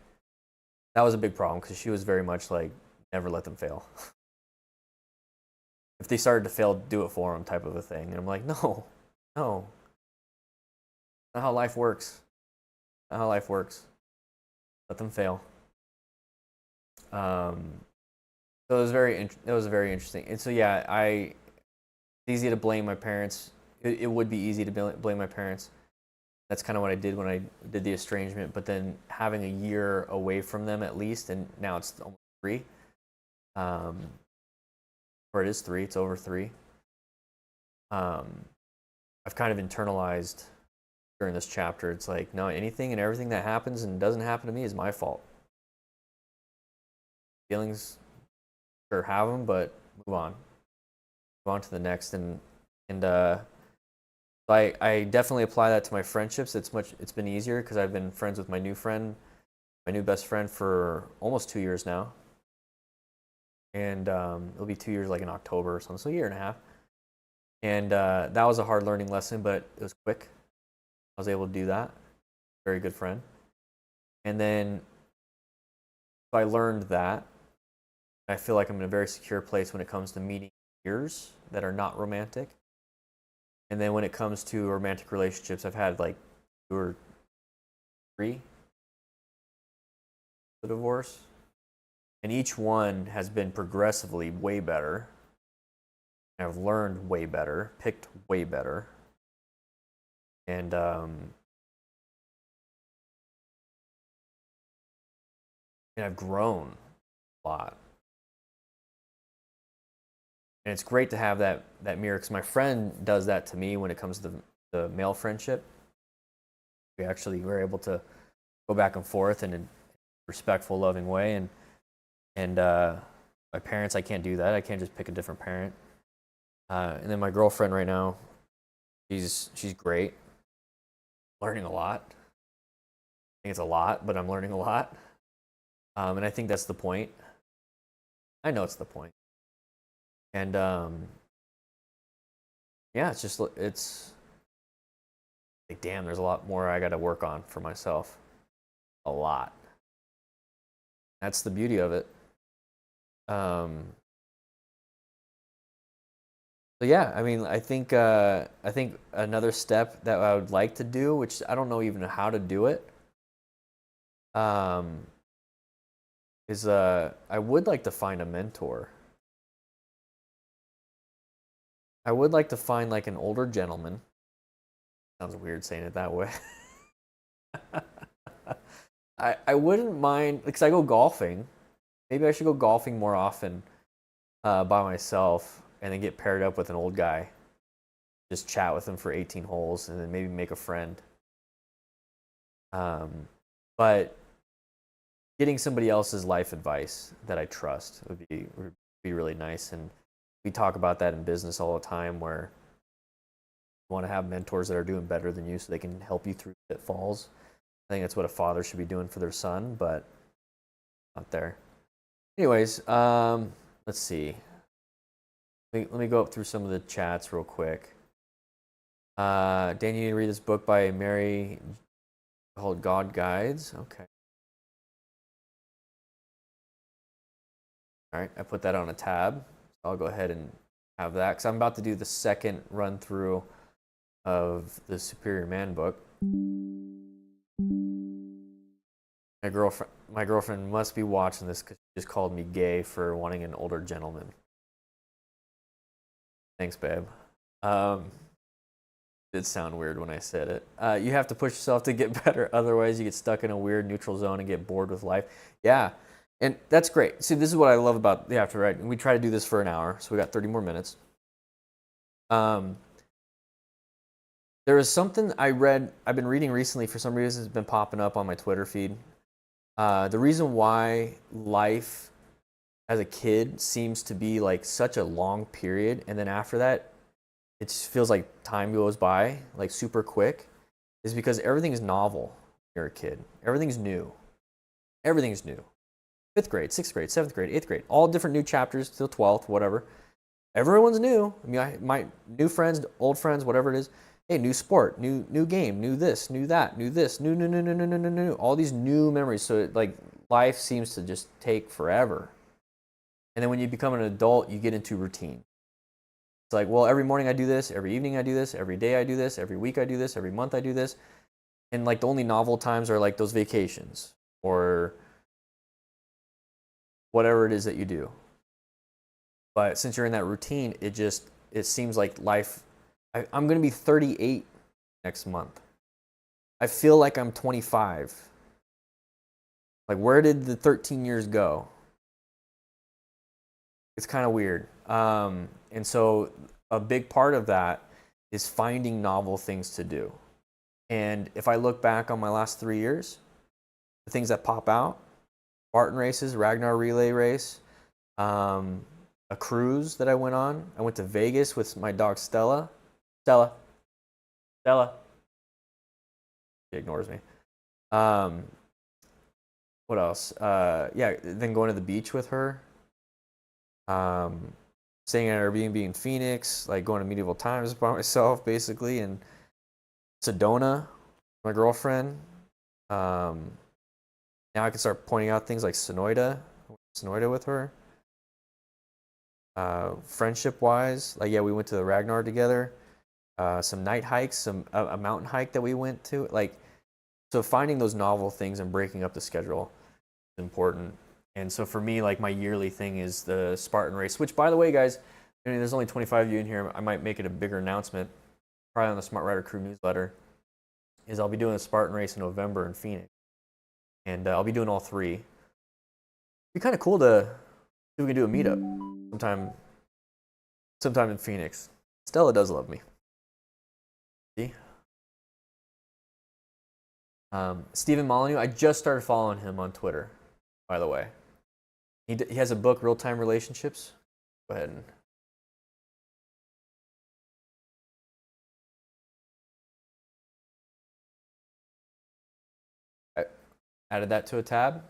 that was a big problem because she was very much like, never let them fail. If they started to fail, do it for them type of a thing. And I'm like, no. Not how life works. Not how life works. Let them fail. So it was very interesting. And so yeah, it's easy to blame my parents. It would be easy to blame my parents. That's kind of what I did when I did the estrangement. But then having a year away from them at least, and now it's almost 3. or it is 3. It's over 3. I've kind of internalized during this chapter. It's like, no, anything and everything that happens and doesn't happen to me is my fault. Feelings, sure, have them, but move on. Move on to the next. And I definitely apply that to my friendships. It's been easier because I've been friends with my new best friend for almost 2 years now. And it'll be 2 years like in October or something, so a year and a half. And that was a hard learning lesson, but it was quick. I was able to do that. Very good friend. And then so I learned that. I feel like I'm in a very secure place when it comes to meeting peers that are not romantic. And then when it comes to romantic relationships, I've had like 2 or 3 the divorce. And each one has been progressively way better. I've learned way better, picked way better. And I've grown a lot. And it's great to have that mirror, because my friend does that to me when it comes to the male friendship. We actually were able to go back and forth in a respectful, loving way. And my parents, I can't do that. I can't just pick a different parent. And then my girlfriend right now, she's great. Learning a lot. I think it's a lot, but I'm learning a lot. And I think that's the point. I know it's the point. And yeah, it's like, damn, there's a lot more I got to work on for myself. A lot. That's the beauty of it. So yeah, I mean, I think another step that I would like to do, which I don't know even how to do it, is I would like to find a mentor. I would like to find like an older gentleman. Sounds weird saying it that way. I wouldn't mind, because I go golfing. Maybe I should go golfing more often by myself, and then get paired up with an old guy. Just chat with him for 18 holes, and then maybe make a friend. But getting somebody else's life advice that I trust would be really nice. And we talk about that in business all the time, where you want to have mentors that are doing better than you so they can help you through pitfalls. I think that's what a father should be doing for their son, but not there. Anyways, let's see. Let me go up through some of the chats real quick. Dan, you need to read this book by Mary called God Guides. Okay. All right, I put that on a tab. So I'll go ahead and have that, because I'm about to do the second run through of the Superior Man book. My girlfriend must be watching this, because she just called me gay for wanting an older gentleman. Thanks, babe. It did sound weird when I said it. You have to push yourself to get better. Otherwise, you get stuck in a weird neutral zone and get bored with life. Yeah, and that's great. See, this is what I love about the After Right. We try to do this for an hour, so we got 30 more minutes. There is something I've been reading recently, for some reason it's been popping up on my Twitter feed. The reason why life as a kid seems to be like such a long period, and then after that, it feels like time goes by like super quick, is because everything's novel when you're a kid. Everything's new. Everything's new. 5th grade, 6th grade, 7th grade, 8th grade, all different new chapters till 12th, whatever. Everyone's new. I mean, my new friends, old friends, whatever it is. Hey, new sport, new game, new this, new that, new this, new. All these new memories. So like life seems to just take forever. And then when you become an adult, you get into routine. It's like, well, every morning I do this, every evening I do this, every day I do this, every week I do this, every month I do this. And like the only novel times are like those vacations or whatever it is that you do. But since you're in that routine, it seems like life. I'm going to be 38 next month. I feel like I'm 25. Like, where did the 13 years go? It's kind of weird. And so a big part of that is finding novel things to do. And if I look back on my last 3 years, the things that pop out, Spartan races, Ragnar relay race, a cruise that I went on. I went to Vegas with my dog Stella. Stella. She ignores me. What else? Yeah, then going to the beach with her. Staying at Airbnb in Phoenix, like going to medieval times by myself, basically, and Sedona, my girlfriend. Now I can start pointing out things like Sonoyta with her. Friendship-wise, like yeah, we went to the Ragnar together. Some night hikes, a mountain hike that we went to. Like, so finding those novel things and breaking up the schedule is important. And so for me, like my yearly thing is the Spartan race, which by the way, guys, I mean, there's only 25 of you in here. I might make it a bigger announcement, probably on the Smart Rider Crew newsletter, is I'll be doing a Spartan race in November in Phoenix. And I'll be doing all three. It'd be kind of cool to see if we can do a meetup sometime in Phoenix. Stella does love me. See? Stephen Molyneux, I just started following him on Twitter, by the way. He has a book, Real-Time Relationships. Go ahead and... I added that to a tab.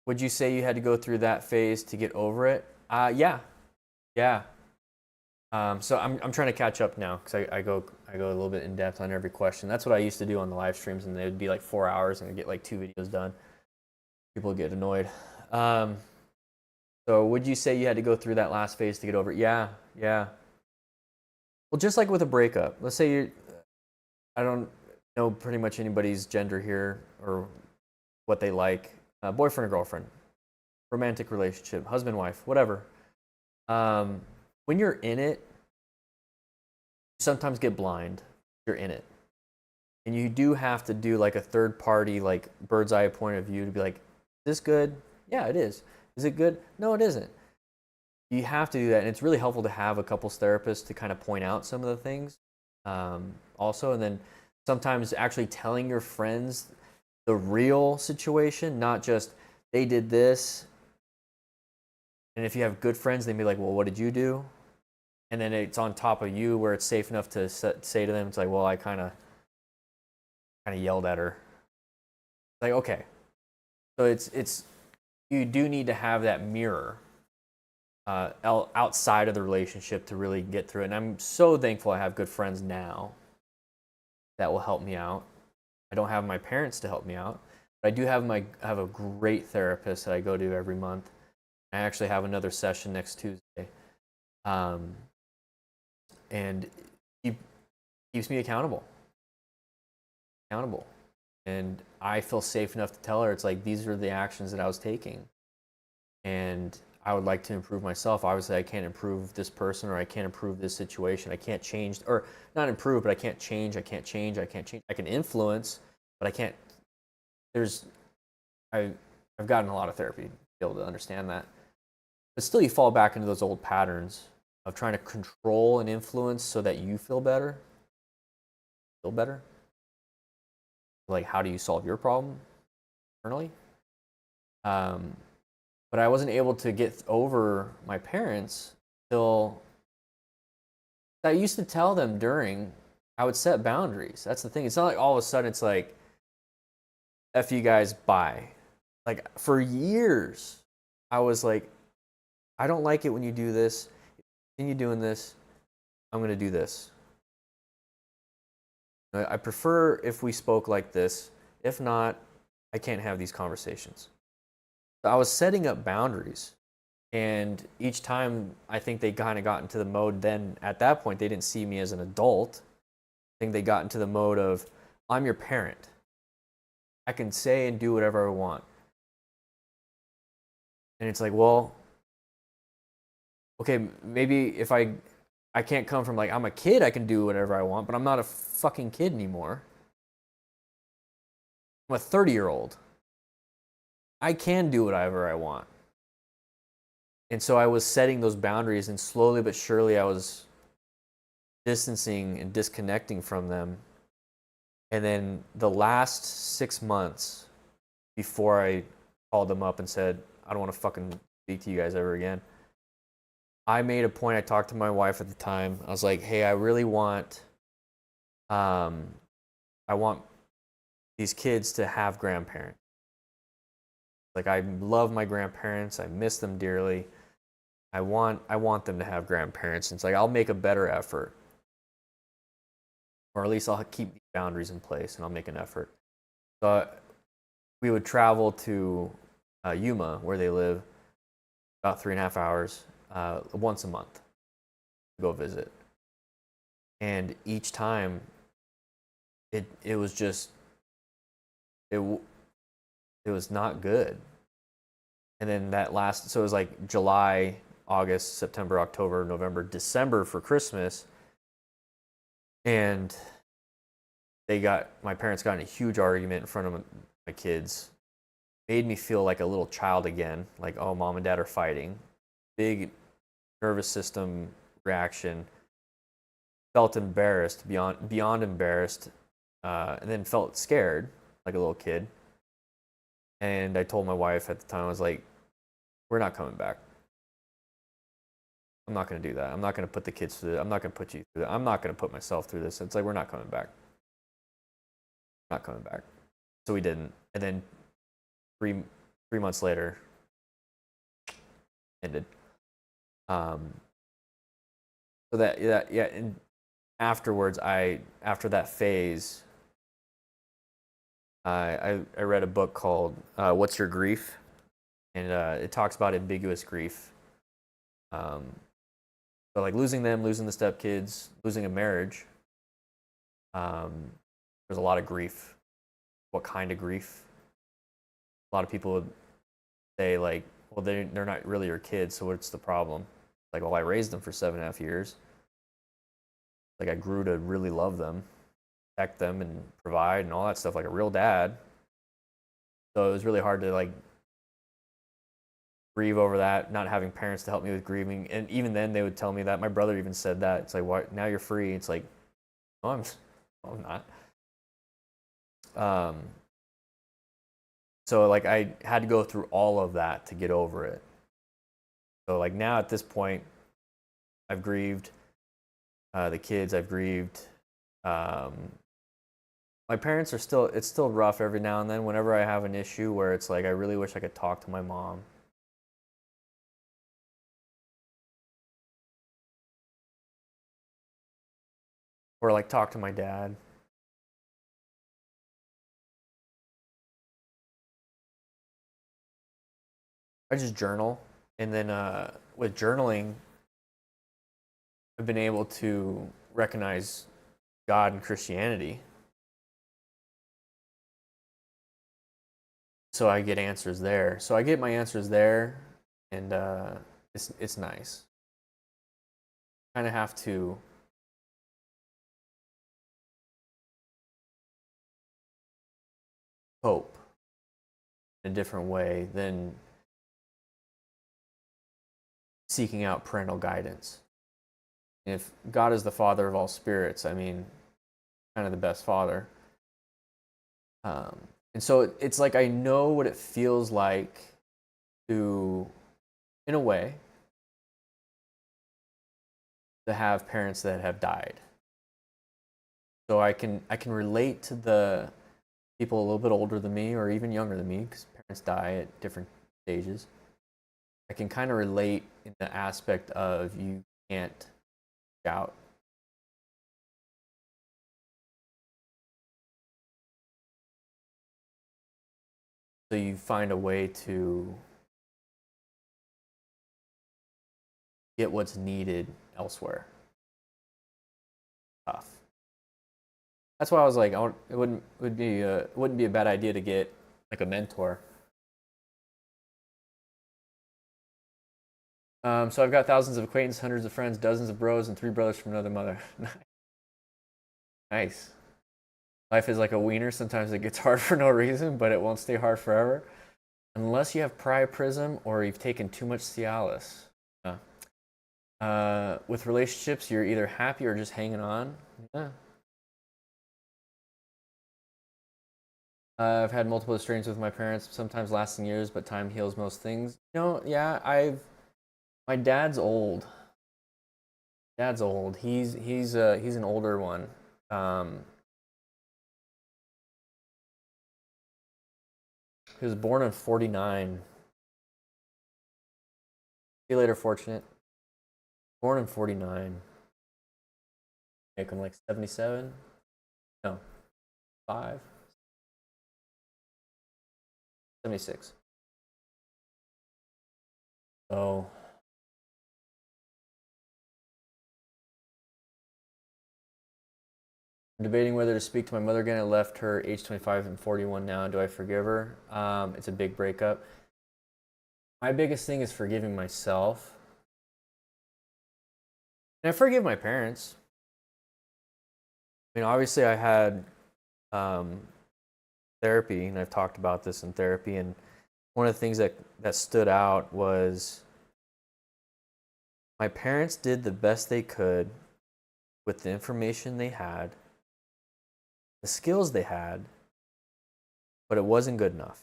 Would you say you had to go through that phase to get over it? Yeah. So I'm trying to catch up now because I go a little bit in depth on every question. That's what I used to do on the live streams, and they would be like 4 hours, and I'd get like 2 videos done. People would get annoyed. So would you say you had to go through that last phase to get over it? Yeah. Well, just like with a breakup, let's say I don't know pretty much anybody's gender here or what they like. Boyfriend or girlfriend, romantic relationship, husband, wife, whatever. When you're in it, you sometimes get blind. You're in it. And you do have to do like a third party, like bird's eye point of view to be like, is this good? Yeah, it is. Is it good? No, it isn't. You have to do that. And it's really helpful to have a couples therapist to kind of point out some of the things also. And then sometimes actually telling your friends the real situation, not just they did this. And if you have good friends, they'd be like, well, what did you do? And then it's on top of you where it's safe enough to say to them, it's like, well, I kind of yelled at her. Like, okay. So it's you do need to have that mirror outside of the relationship to really get through it. And I'm so thankful I have good friends now that will help me out. I don't have my parents to help me out, but I do have a great therapist that I go to every month. I actually have another session next Tuesday. And he keeps me accountable. And I feel safe enough to tell her, it's like, these are the actions that I was taking. And I would like to improve myself. Obviously, I can't improve this person, or I can't improve this situation. I can't change, or not improve, but I can't change. I can influence, but I can't. I've gotten a lot of therapy to be able to understand that. But still, you fall back into those old patterns of trying to control and influence so that you feel better. Like, how do you solve your problem internally? But I wasn't able to get over my parents till I used to tell them I would set boundaries. That's the thing. It's not like all of a sudden it's like, F you guys, bye. Like, for years, I was like, I don't like it when you do this. Continue doing this. I'm going to do this. I prefer if we spoke like this. If not, I can't have these conversations. So I was setting up boundaries. And each time, I think they kind of got into the mode then, at that point, they didn't see me as an adult. I think they got into the mode of, I'm your parent. I can say and do whatever I want. And it's like, well, okay, maybe if I can't come from like, I'm a kid, I can do whatever I want, but I'm not a fucking kid anymore. I'm a 30-year-old. I can do whatever I want. And so I was setting those boundaries, and slowly but surely I was distancing and disconnecting from them. And then the last 6 months before I called them up and said, I don't want to fucking speak to you guys ever again, I made a point. I talked to my wife at the time. I was like, hey, I really want, I want these kids to have grandparents. Like, I love my grandparents. I miss them dearly. I want them to have grandparents. And it's like, I'll make a better effort. Or at least I'll keep these boundaries in place, and I'll make an effort. So we would travel to Yuma, where they live, about 3.5 hours, once a month to go visit. And each time, it was just, it was not good. And then so it was like July, August, September, October, November, December for Christmas. And my parents got in a huge argument in front of my kids. Made me feel like a little child again. Like, oh, mom and dad are fighting. Big nervous system reaction. Felt embarrassed, beyond embarrassed. And then felt scared, like a little kid. And I told my wife at the time, I was like, we're not coming back. I'm not going to do that. I'm not going to put the kids through that. I'm not going to put you through that. I'm not going to put myself through this. It's like, we're not coming back. Not coming back. So we didn't. And then three months later, ended. So and afterwards, after that phase, I read a book called What's Your Grief? And it talks about ambiguous grief. So like losing them, losing the stepkids, losing a marriage. There's a lot of grief. What kind of grief? A lot of people would say like, well, they're not really your kids, so what's the problem? Like, well, I raised them for 7.5 years. Like, I grew to really love them, protect them, and provide and all that stuff like a real dad. So it was really hard to like grieve over that, not having parents to help me with grieving. And even then they would tell me that. My brother even said that. It's like, what? Now you're free. It's like, no, I'm not. So like I had to go through all of that to get over it. So like now at this point, I've grieved the kids. I've grieved. My parents are still. It's still rough every now and then. Whenever I have an issue where it's like I really wish I could talk to my mom. Or like talk to my dad. I just journal, and then with journaling, I've been able to recognize God and Christianity. So I get answers there. So I get my answers there, and it's nice. Kind of have to cope in a different way than seeking out parental guidance. If God is the father of all spirits, I mean, kind of the best father. And so it's like I know what it feels like to, in a way, to have parents that have died. So I can relate to the people a little bit older than me or even younger than me, because parents die at different stages. I can kind of relate in the aspect of you can't out. So you find a way to get what's needed elsewhere. Tough. That's why I was like, it wouldn't be a bad idea to get like a mentor. So I've got thousands of acquaintances, hundreds of friends, dozens of bros, and 3 brothers from another mother. Nice. Life is like a wiener. Sometimes it gets hard for no reason, but it won't stay hard forever. Unless you have priapism or you've taken too much Cialis. With relationships, you're either happy or just hanging on. Yeah. I've had multiple estrangements with my parents, sometimes lasting years, but time heals most things. You know, yeah, my dad's old. Dad's old. He's an older one. He was born in 49. See you later, Fortunate. Born in 49. Make him like 77? No. 5? 76. So I'm debating whether to speak to my mother again. I left her age 25 and 41 now. Do I forgive her? It's a big breakup. My biggest thing is forgiving myself. And I forgive my parents. I mean, obviously I had therapy, and I've talked about this in therapy, and one of the things that stood out was my parents did the best they could with the information they had, the skills they had, but it wasn't good enough.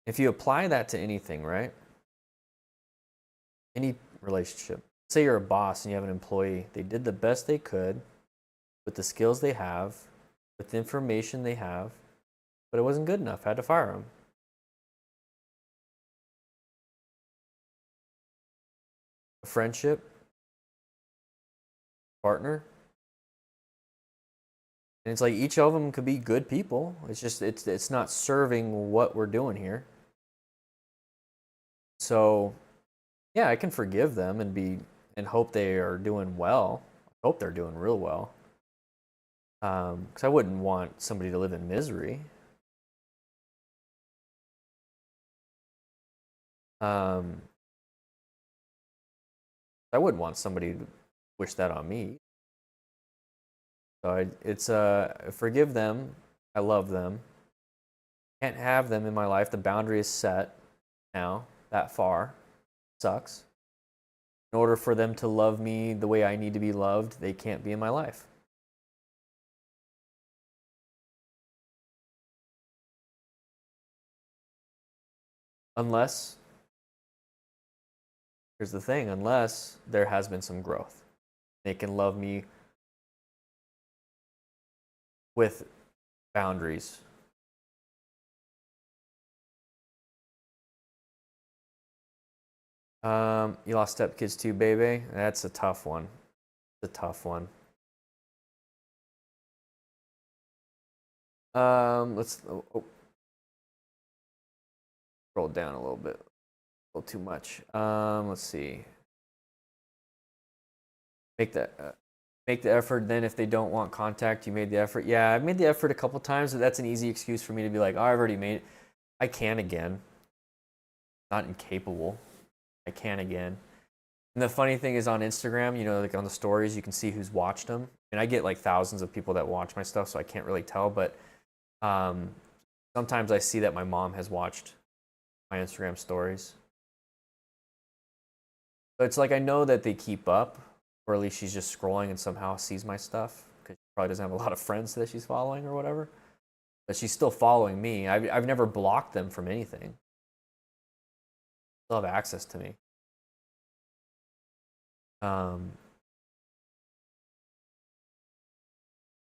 If you apply that to anything, right? Any relationship. Say you're a boss and you have an employee. They did the best they could with the skills they have, with the information they have, but it wasn't good enough. I had to fire them. A friendship, partner. And it's like each of them could be good people. It's just it's not serving what we're doing here. So yeah, I can forgive them and hope they are doing well. I hope they're doing real well. Because I wouldn't want somebody to live in misery. I wouldn't want somebody to wish that on me. So it's forgive them. I love them. Can't have them in my life. The boundary is set now, that far. Sucks. In order for them to love me the way I need to be loved, they can't be in my life. Unless, here's the thing, unless there has been some growth. They can love me with boundaries. You lost stepkids too, baby? That's a tough one. It's a tough one. Let's scroll down a little bit. A little too much. Let's see. Make the effort. Then if they don't want contact, you made the effort. Yeah, I've made the effort a couple times, but that's an easy excuse for me to be like, oh, I've already made it. I can again. Not incapable. I can again. And the funny thing is on Instagram, you know, like on the stories, you can see who's watched them. And I get like thousands of people that watch my stuff, so I can't really tell. But sometimes I see that my mom has watched my Instagram stories. So it's like I know that they keep up, or at least she's just scrolling and somehow sees my stuff because she probably doesn't have a lot of friends that she's following or whatever. But she's still following me. I've never blocked them from anything. They'll have access to me.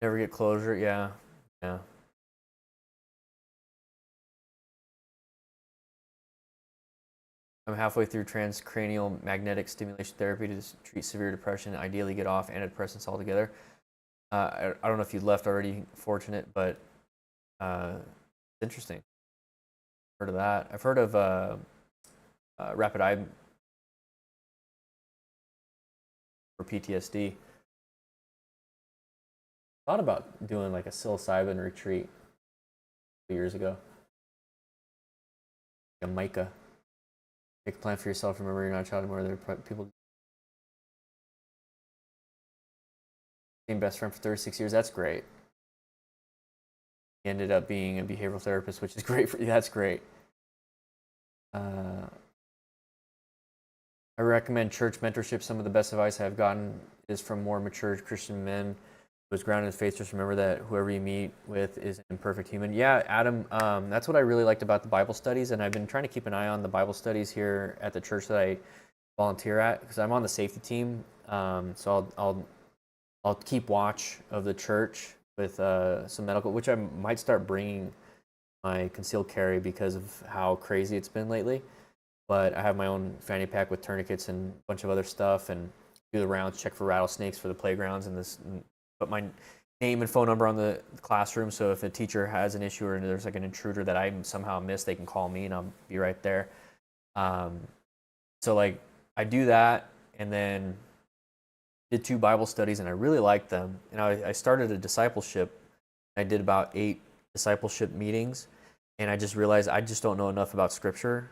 Never get closure. Yeah. I'm halfway through transcranial magnetic stimulation therapy to treat severe depression. Ideally, get off antidepressants altogether. I don't know if you left already, Fortunate, but it's interesting. Heard of that? I've heard of rapid eye for PTSD. Thought about doing like a psilocybin retreat 2 years ago. A Micah. Make a plan for yourself. Remember, you're not a child anymore. There are people. Same best friend for 36 years. That's great. he ended up being a behavioral therapist, which is great for you. That's great. I recommend church mentorship. Some of the best advice I've gotten is from more mature Christian men who is grounded in faith. Just remember that whoever you meet with is an imperfect human. Yeah, Adam, that's what I really liked about the Bible studies, and I've been trying to keep an eye on the Bible studies here at the church that I volunteer at, because I'm on the safety team. So I'll keep watch of the church with some medical, which I might start bringing my concealed carry because of how crazy it's been lately. But I have my own fanny pack with tourniquets and a bunch of other stuff, and do the rounds, check for rattlesnakes for the playgrounds, and put my name and phone number on the classroom. So if a teacher has an issue or there's like an intruder that I somehow missed, they can call me and I'll be right there. So like I do that, and then did 2 Bible studies, and I really liked them. And I started a discipleship. I did about 8 discipleship meetings, and I just realized I just don't know enough about Scripture,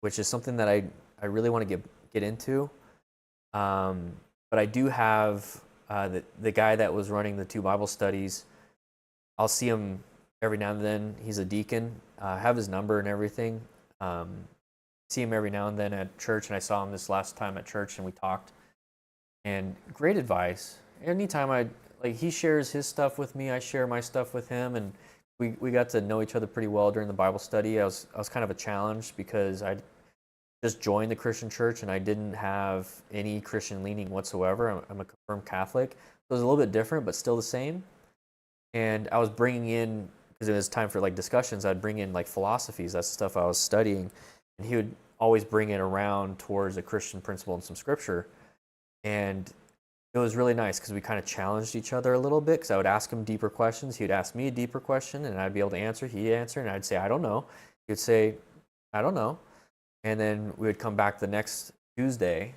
which is something that I really want to get into. But I do have the guy that was running the 2 Bible studies. I'll see him every now and then. He's a deacon. I have his number and everything. See him every now and then at church, and I saw him this last time at church, and we talked. And great advice. Anytime he shares his stuff with me, I share my stuff with him, and we got to know each other pretty well during the Bible study. I was kind of a challenge because I just joined the Christian church and I didn't have any Christian leaning whatsoever. I'm a confirmed Catholic. So it was a little bit different, but still the same. And I was bringing in, because it was time for like discussions, I'd bring in like philosophies. That's the stuff I was studying. And he would always bring it around towards a Christian principle and some Scripture. And it was really nice because we kind of challenged each other a little bit, because I would ask him deeper questions. He would ask me a deeper question, and I'd be able to answer. He'd answer, and I'd say, I don't know. He would say, I don't know. And then we would come back the next Tuesday,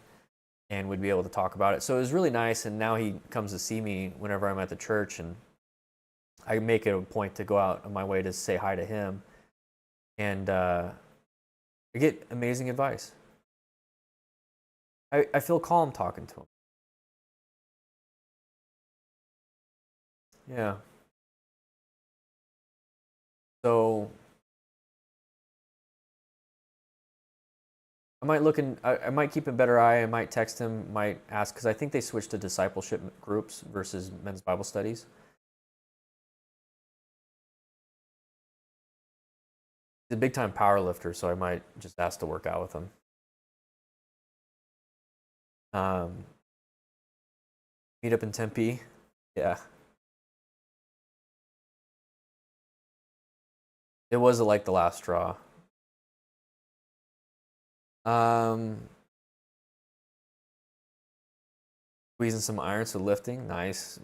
and we'd be able to talk about it. So it was really nice, and now he comes to see me whenever I'm at the church, and I make it a point to go out on my way to say hi to him. And I get amazing advice. I feel calm talking to him. Yeah. So I might keep a better eye. I might text him, might ask, because I think they switched to discipleship groups versus men's Bible studies. He's a big time power lifter, so I might just ask to work out with him. Meet up in Tempe. Yeah. It was like the last straw. Squeezing some iron, so lifting. Nice.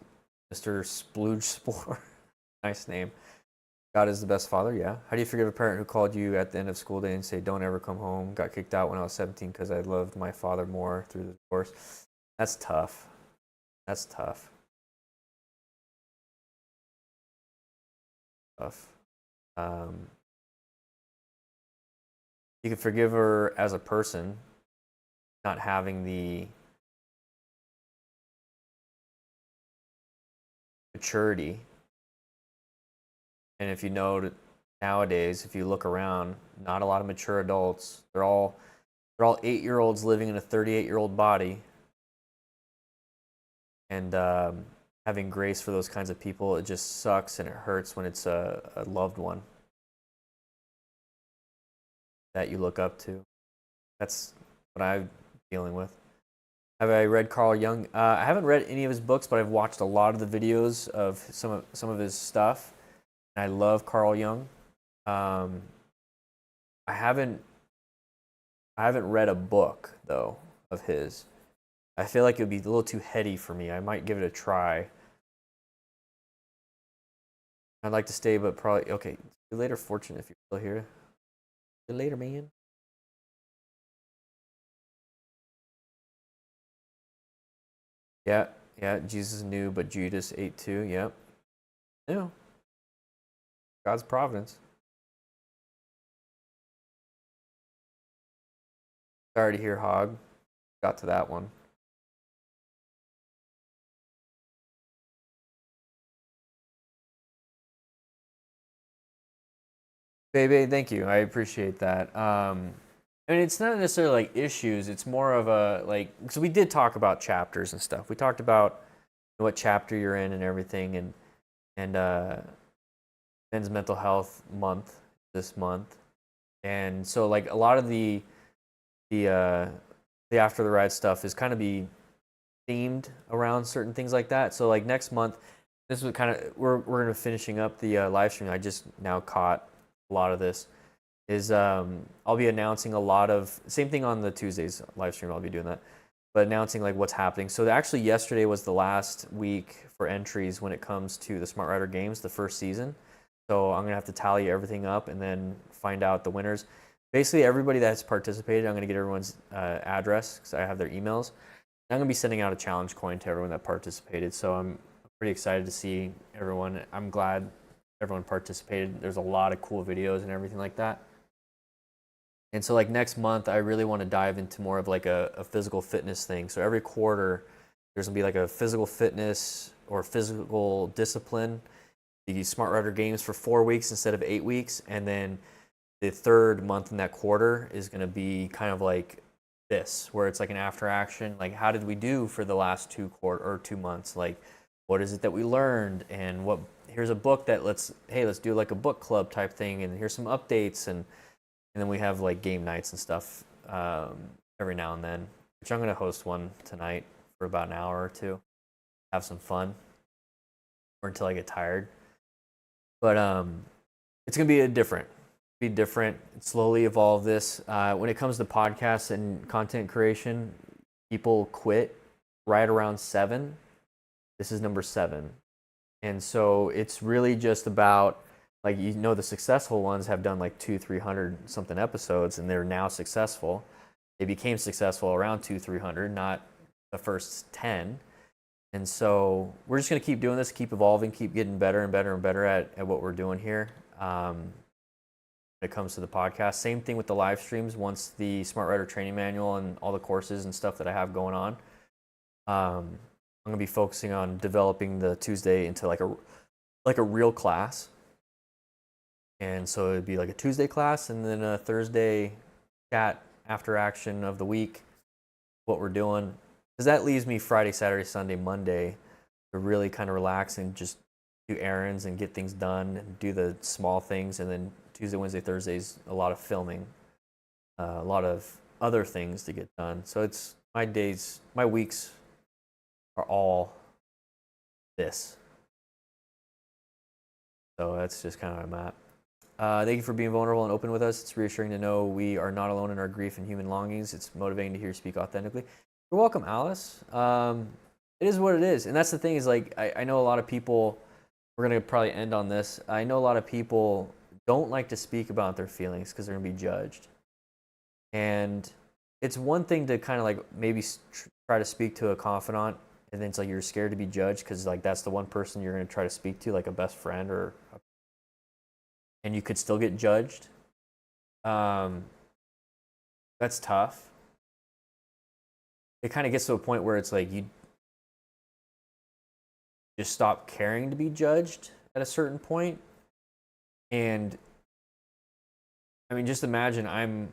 Mr. Splooge Spore. Nice name. God is the best father, yeah. How do you forgive a parent who called you at the end of school day and say, don't ever come home? Got kicked out when I was 17 because I loved my father more through the divorce. That's tough. That's tough. Tough. You can forgive her as a person, not having the maturity. And if you know nowadays, if you look around, not a lot of mature adults. They're all 8-year-olds living in a 38-year-old body. And having grace for those kinds of people, it just sucks and it hurts when it's a loved one that you look up to. That's what I'm dealing with. Have I read Carl Jung? I haven't read any of his books, but I've watched a lot of the videos of some of his stuff. And I love Carl Jung. I haven't read a book though of his. I feel like it would be a little too heady for me. I might give it a try. I'd like to stay, but probably okay. See you later, Fortune, if you're still here. See you later, man. Yeah, yeah. Jesus knew, but Judas ate too. Yep. Yeah. God's providence. Sorry to hear, Hog. Got to that one. Baby, thank you. I appreciate that. I mean, it's not necessarily like issues. It's more of a like, because we did talk about chapters and stuff. We talked about what chapter you're in and everything, and men's mental health month this month, and so like a lot of the the after the ride stuff is kind of be themed around certain things like that. So like next month, this is kind of we're gonna finishing up the live stream. I just now caught a lot of this. Is I'll be announcing a lot of same thing on the Tuesdays live stream. I'll be doing that, but announcing like what's happening. So actually, yesterday was the last week for entries when it comes to the Smart Rider Games, the first season. So I'm gonna have to tally everything up and then find out the winners. Basically, everybody that's participated, I'm gonna get everyone's address because I have their emails. I'm gonna be sending out a challenge coin to everyone that participated. So I'm pretty excited to see everyone. I'm glad everyone participated. There's a lot of cool videos and everything like that. And so like next month, I really want to dive into more of like a physical fitness thing. So every quarter, there's gonna be like a physical fitness or physical discipline. The Smart Rider Games for 4 weeks instead of 8 weeks. And then the third month in that quarter is gonna be kind of like this, where it's like an after action. Like how did we do for the last 2 months? Like what is it that we learned? And what, here's a book that let's do like a book club type thing. And here's some updates and then we have like game nights and stuff every now and then, which I'm going to host one tonight for about an hour or two. Have some fun or until I get tired. But it's going to be different, slowly evolve this. When it comes to podcasts and content creation, people quit right around 7. This is number 7. And so it's really just about, like, you know, the successful ones have done like 200-300 something episodes and they're now successful. They became successful around 200-300, not the first 10. And so we're just going to keep doing this, keep evolving, keep getting better and better and better at what we're doing here when it comes to the podcast. Same thing with the live streams. Once the Smart Rider training manual and all the courses and stuff that I have going on, I'm going to be focusing on developing the Tuesday into like a real class. And so it'd be like a Tuesday class and then a Thursday chat after action of the week, what we're doing. Because that leaves me Friday, Saturday, Sunday, Monday to really kind of relax and just do errands and get things done and do the small things. And then Tuesday, Wednesday, Thursdays, a lot of filming, a lot of other things to get done. So it's my weeks are all this. So that's just kind of where I'm at. Thank you for being vulnerable and open with us. It's reassuring to know we are not alone in our grief and human longings. It's motivating to hear you speak authentically. You're welcome, Alice. It is what it is. And that's the thing is, like, I know a lot of people, we're going to probably end on this. I know a lot of people don't like to speak about their feelings because they're going to be judged. And it's one thing to kind of like maybe try to speak to a confidant, and then it's like you're scared to be judged because like that's the one person you're going to try to speak to, like a best friend and you could still get judged. That's tough. It kind of gets to a point where it's like you just stop caring to be judged at a certain point. And I mean, just imagine I'm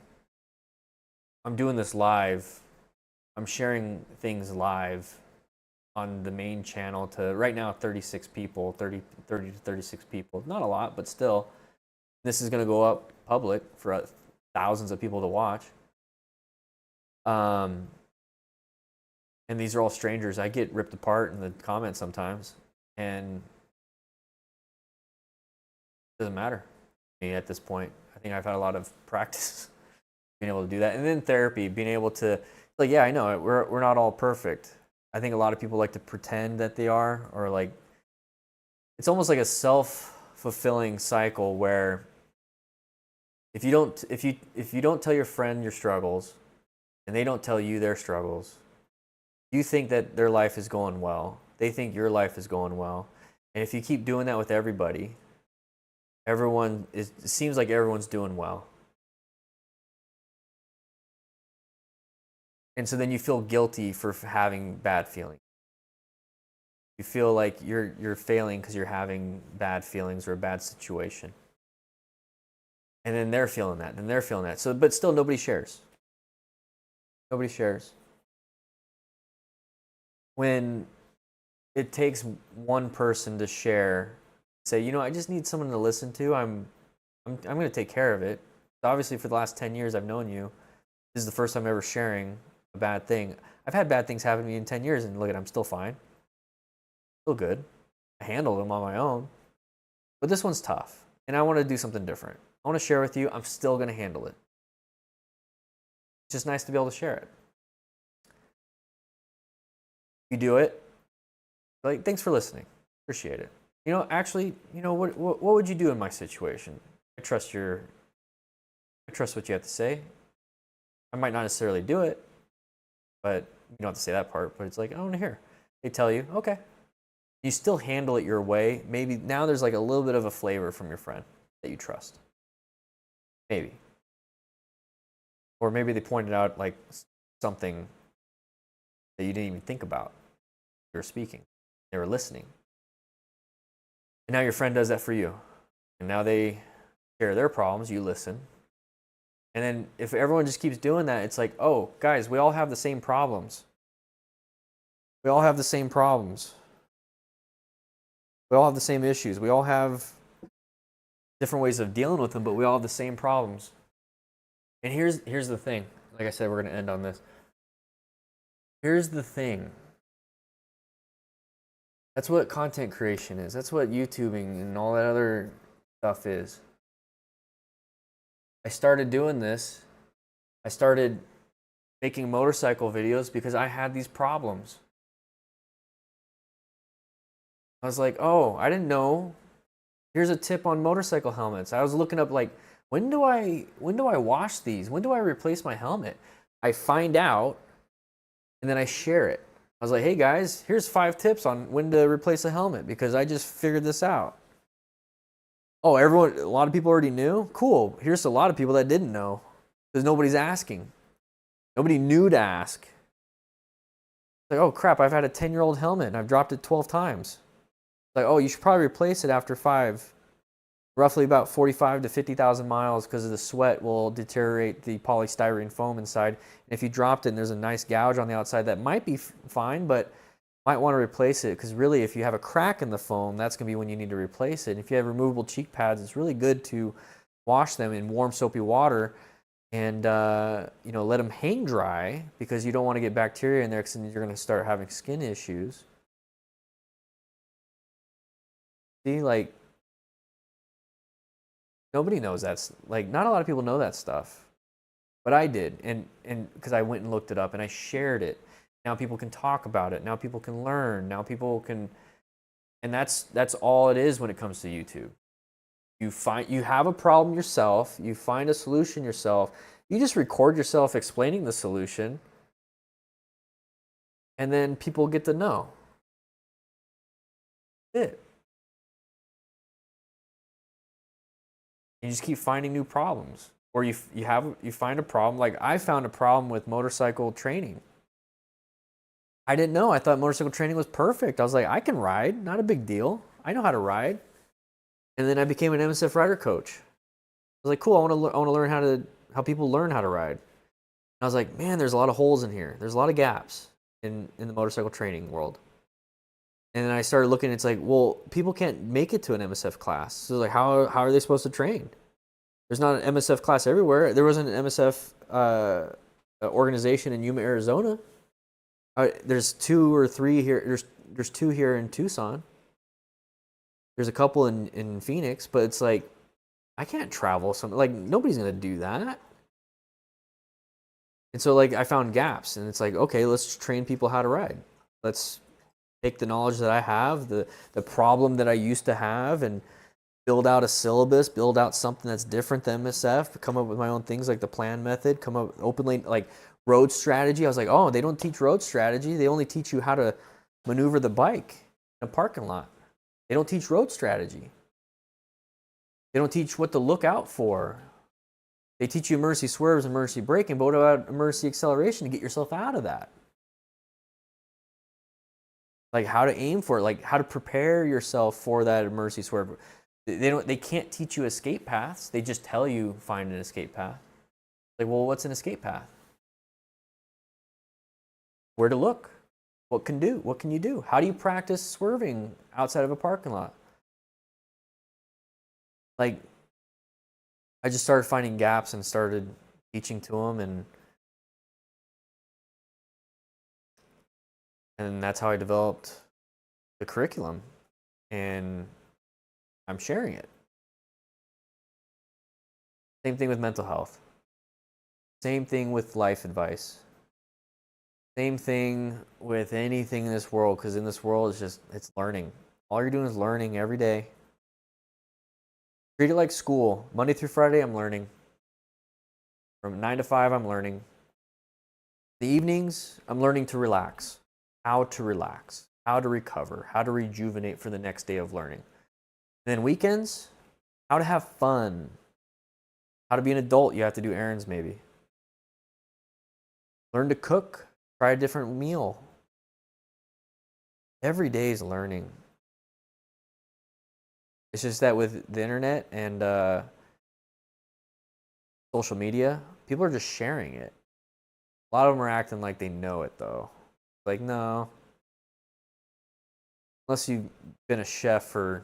doing this live. I'm sharing things live on the main channel to right now 36 people, 30 to 36 people. Not a lot, but still. This is going to go up public for thousands of people to watch. And these are all strangers. I get ripped apart in the comments sometimes, and it doesn't matter to me at this point. I think I've had a lot of practice being able to do that. And then therapy, being able to, like, yeah, I know we're not all perfect. I think a lot of people like to pretend that they are, or like, it's almost like a self-fulfilling cycle where if you don't tell your friend your struggles and they don't tell you their struggles, you think that their life is going well. They think your life is going well. And if you keep doing that with everybody, it seems like everyone's doing well. And so then you feel guilty for having bad feelings. You feel like you're failing because you're having bad feelings or a bad situation. And then they're feeling that, and they're feeling that. So, but still nobody shares. Nobody shares. When it takes one person to share, say, you know, I just need someone to listen to. I'm going to take care of it. Obviously, for the last 10 years I've known you, this is the first time ever sharing a bad thing. I've had bad things happen to me in 10 years, and look at, I'm still fine. Still good. I handled them on my own. But this one's tough, and I want to do something different. I want to share with you. I'm still going to handle it. It's just nice to be able to share it. You do it. Like, thanks for listening. Appreciate it. You know, actually, you know, what would you do in my situation? I trust what you have to say. I might not necessarily do it, but you don't have to say that part, but it's like, I want to hear. They tell you, okay. You still handle it your way. Maybe now there's like a little bit of a flavor from your friend that you trust. Maybe. Or maybe they pointed out like something that you didn't even think about. They were speaking. They were listening. And now your friend does that for you. And now they share their problems, you listen. And then if everyone just keeps doing that, it's like, oh, guys, we all have the same problems. We all have the same problems. We all have the same issues. We all have different ways of dealing with them, but we all have the same problems. And here's the thing. Like I said, we're going to end on this. Here's the thing. That's what content creation is. That's what YouTubing and all that other stuff is. I started doing this. I started making motorcycle videos because I had these problems. I was like, oh, I didn't know. Here's a tip on motorcycle helmets. I was looking up like, when do I wash these? When do I replace my helmet? I find out and then I share it. I was like, hey guys, here's 5 tips on when to replace a helmet because I just figured this out. Oh, a lot of people already knew? Cool. Here's a lot of people that didn't know because nobody's asking. Nobody knew to ask. Like, oh crap, I've had a 10-year-old helmet and I've dropped it 12 times. Like, oh, you should probably replace it after 5, roughly about 45 to 50,000 miles because of the sweat will deteriorate the polystyrene foam inside. And if you dropped it and there's a nice gouge on the outside, that might be fine, but might want to replace it because really if you have a crack in the foam, that's going to be when you need to replace it. And if you have removable cheek pads, it's really good to wash them in warm soapy water and you know, let them hang dry because you don't want to get bacteria in there because then you're going to start having skin issues. See, like, nobody knows that. Like, not a lot of people know that stuff, but I did, and because I went and looked it up and I shared it. Now people can talk about it. Now people can learn. Now people can, and that's all it is when it comes to YouTube. You have a problem yourself. You find a solution yourself. You just record yourself explaining the solution, and then people get to know. That's it. You just keep finding new problems, or you find a problem. Like I found a problem with motorcycle training. I didn't know. I thought motorcycle training was perfect. I was like, I can ride, not a big deal. I know how to ride. And then I became an MSF rider coach. I was like, cool. I want to learn how people learn how to ride. And I was like, man, there's a lot of holes in here. There's a lot of gaps in the motorcycle training world. And then I started looking, it's like, well, people can't make it to an MSF class. So like, how are they supposed to train? There's not an MSF class everywhere. There wasn't an MSF organization in Yuma, Arizona. There's 2 or 3 here. There's 2 here in Tucson. There's a couple in Phoenix, but it's like, I can't travel. Like, nobody's going to do that. And so, like, I found gaps. And it's like, okay, let's train people how to ride. Let's take the knowledge that I have, the problem that I used to have, and build out a syllabus, build out something that's different than MSF, come up with my own things like the plan method, come up openly, like road strategy. I was like, oh, they don't teach road strategy. They only teach you how to maneuver the bike in a parking lot. They don't teach road strategy. They don't teach what to look out for. They teach you emergency swerves, emergency braking, but what about emergency acceleration to get yourself out of that? Like how to aim for it, like how to prepare yourself for that emergency swerve. They can't teach you escape paths. They just tell you find an escape path. Like, well, what's an escape path? Where to look? What can you do? How do you practice swerving outside of a parking lot? Like, I just started finding gaps and started teaching to them, and that's how I developed the curriculum, and I'm sharing it. Same thing with mental health. Same thing with life advice. Same thing with anything in this world, because in this world, it's learning. All you're doing is learning every day. Treat it like school. Monday through Friday, I'm learning. From 9 to 5, I'm learning. The evenings, I'm learning to relax. How to relax, how to recover, how to rejuvenate for the next day of learning. And then weekends, how to have fun. How to be an adult, you have to do errands maybe. Learn to cook, try a different meal. Every day is learning. It's just that with the internet and social media, people are just sharing it. A lot of them are acting like they know it though. Like, no. Unless you've been a chef for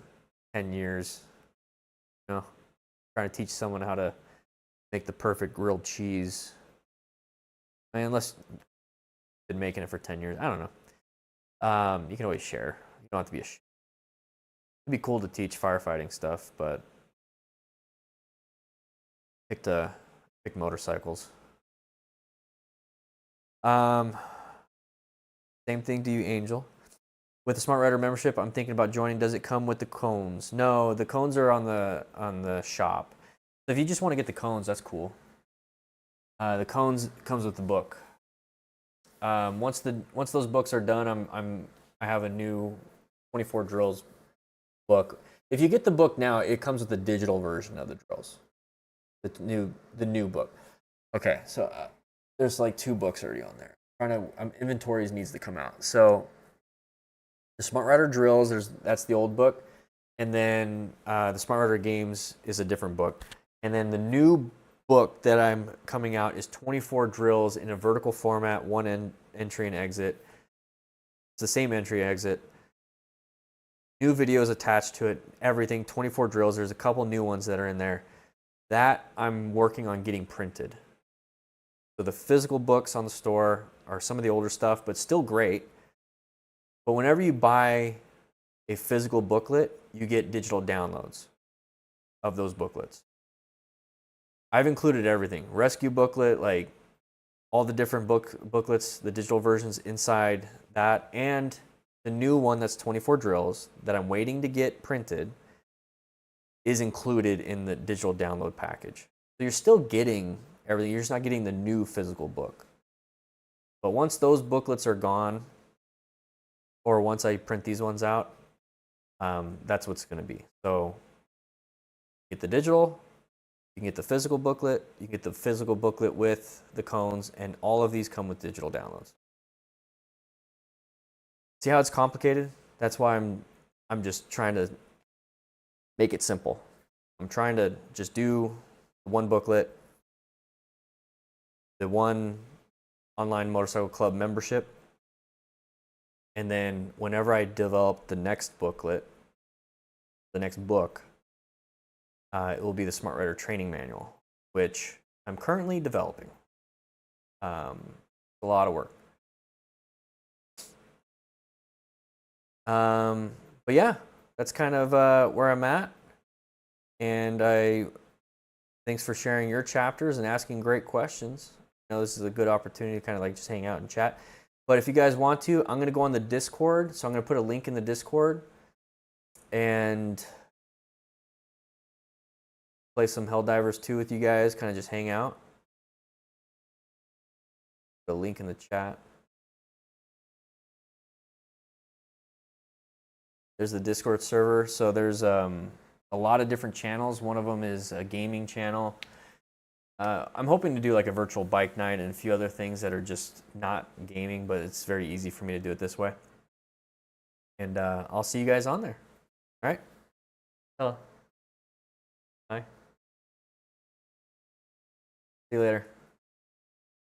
10 years, you know, trying to teach someone how to make the perfect grilled cheese. I mean, unless you've been making it for 10 years. I don't know. You can always share. You don't have to be a chef. It'd be cool to teach firefighting stuff, but pick motorcycles. Same thing to you, Angel. With the Smart Rider membership, I'm thinking about joining. Does it come with the cones? No, the cones are on the shop. So if you just want to get the cones, that's cool. The cones comes with the book. Once those books are done, I have a new 24 drills book. If you get the book now, it comes with the digital version of the drills. The new book. Okay, so there's like 2 books already on there. Inventories needs to come out. So the Smart Rider drills, that's the old book, and then the Smart Rider games is a different book, and then the new book that I'm coming out is 24 drills in a vertical format, one entry and exit. It's the same entry exit. New videos attached to it, everything, 24 drills. There's a couple new ones that are in there. That I'm working on getting printed. So the physical books on the store are some of the older stuff, but still great. But whenever you buy a physical booklet, you get digital downloads of those booklets. I've included everything. Rescue booklet, like all the different booklets, the digital versions inside that, and the new one that's 24 drills that I'm waiting to get printed is included in the digital download package. So you're still getting everything. You're just not getting the new physical book. But once those booklets are gone, or once I print these ones out, that's what's going to be. So get the digital, you can get the physical booklet, you can get the physical booklet with the cones, and all of these come with digital downloads. See how it's complicated? That's why I'm just trying to make it simple. I'm trying to just do one booklet, the one online motorcycle club membership, and then whenever I develop the next booklet, the next book, it will be the Smart Rider training manual, which I'm currently developing. A lot of work. But yeah, that's kind of where I'm at. And thanks for sharing your chapters and asking great questions. I know this is a good opportunity to kind of like just hang out and chat. But if you guys want to, I'm going to go on the Discord. So I'm going to put a link in the Discord and play some Helldivers 2 with you guys, kind of just hang out. The link in the chat. There's the Discord server. So there's a lot of different channels. One of them is a gaming channel. I'm hoping to do like a virtual bike night and a few other things that are just not gaming, but it's very easy for me to do it this way. And I'll see you guys on there. All right? Hello. See you later.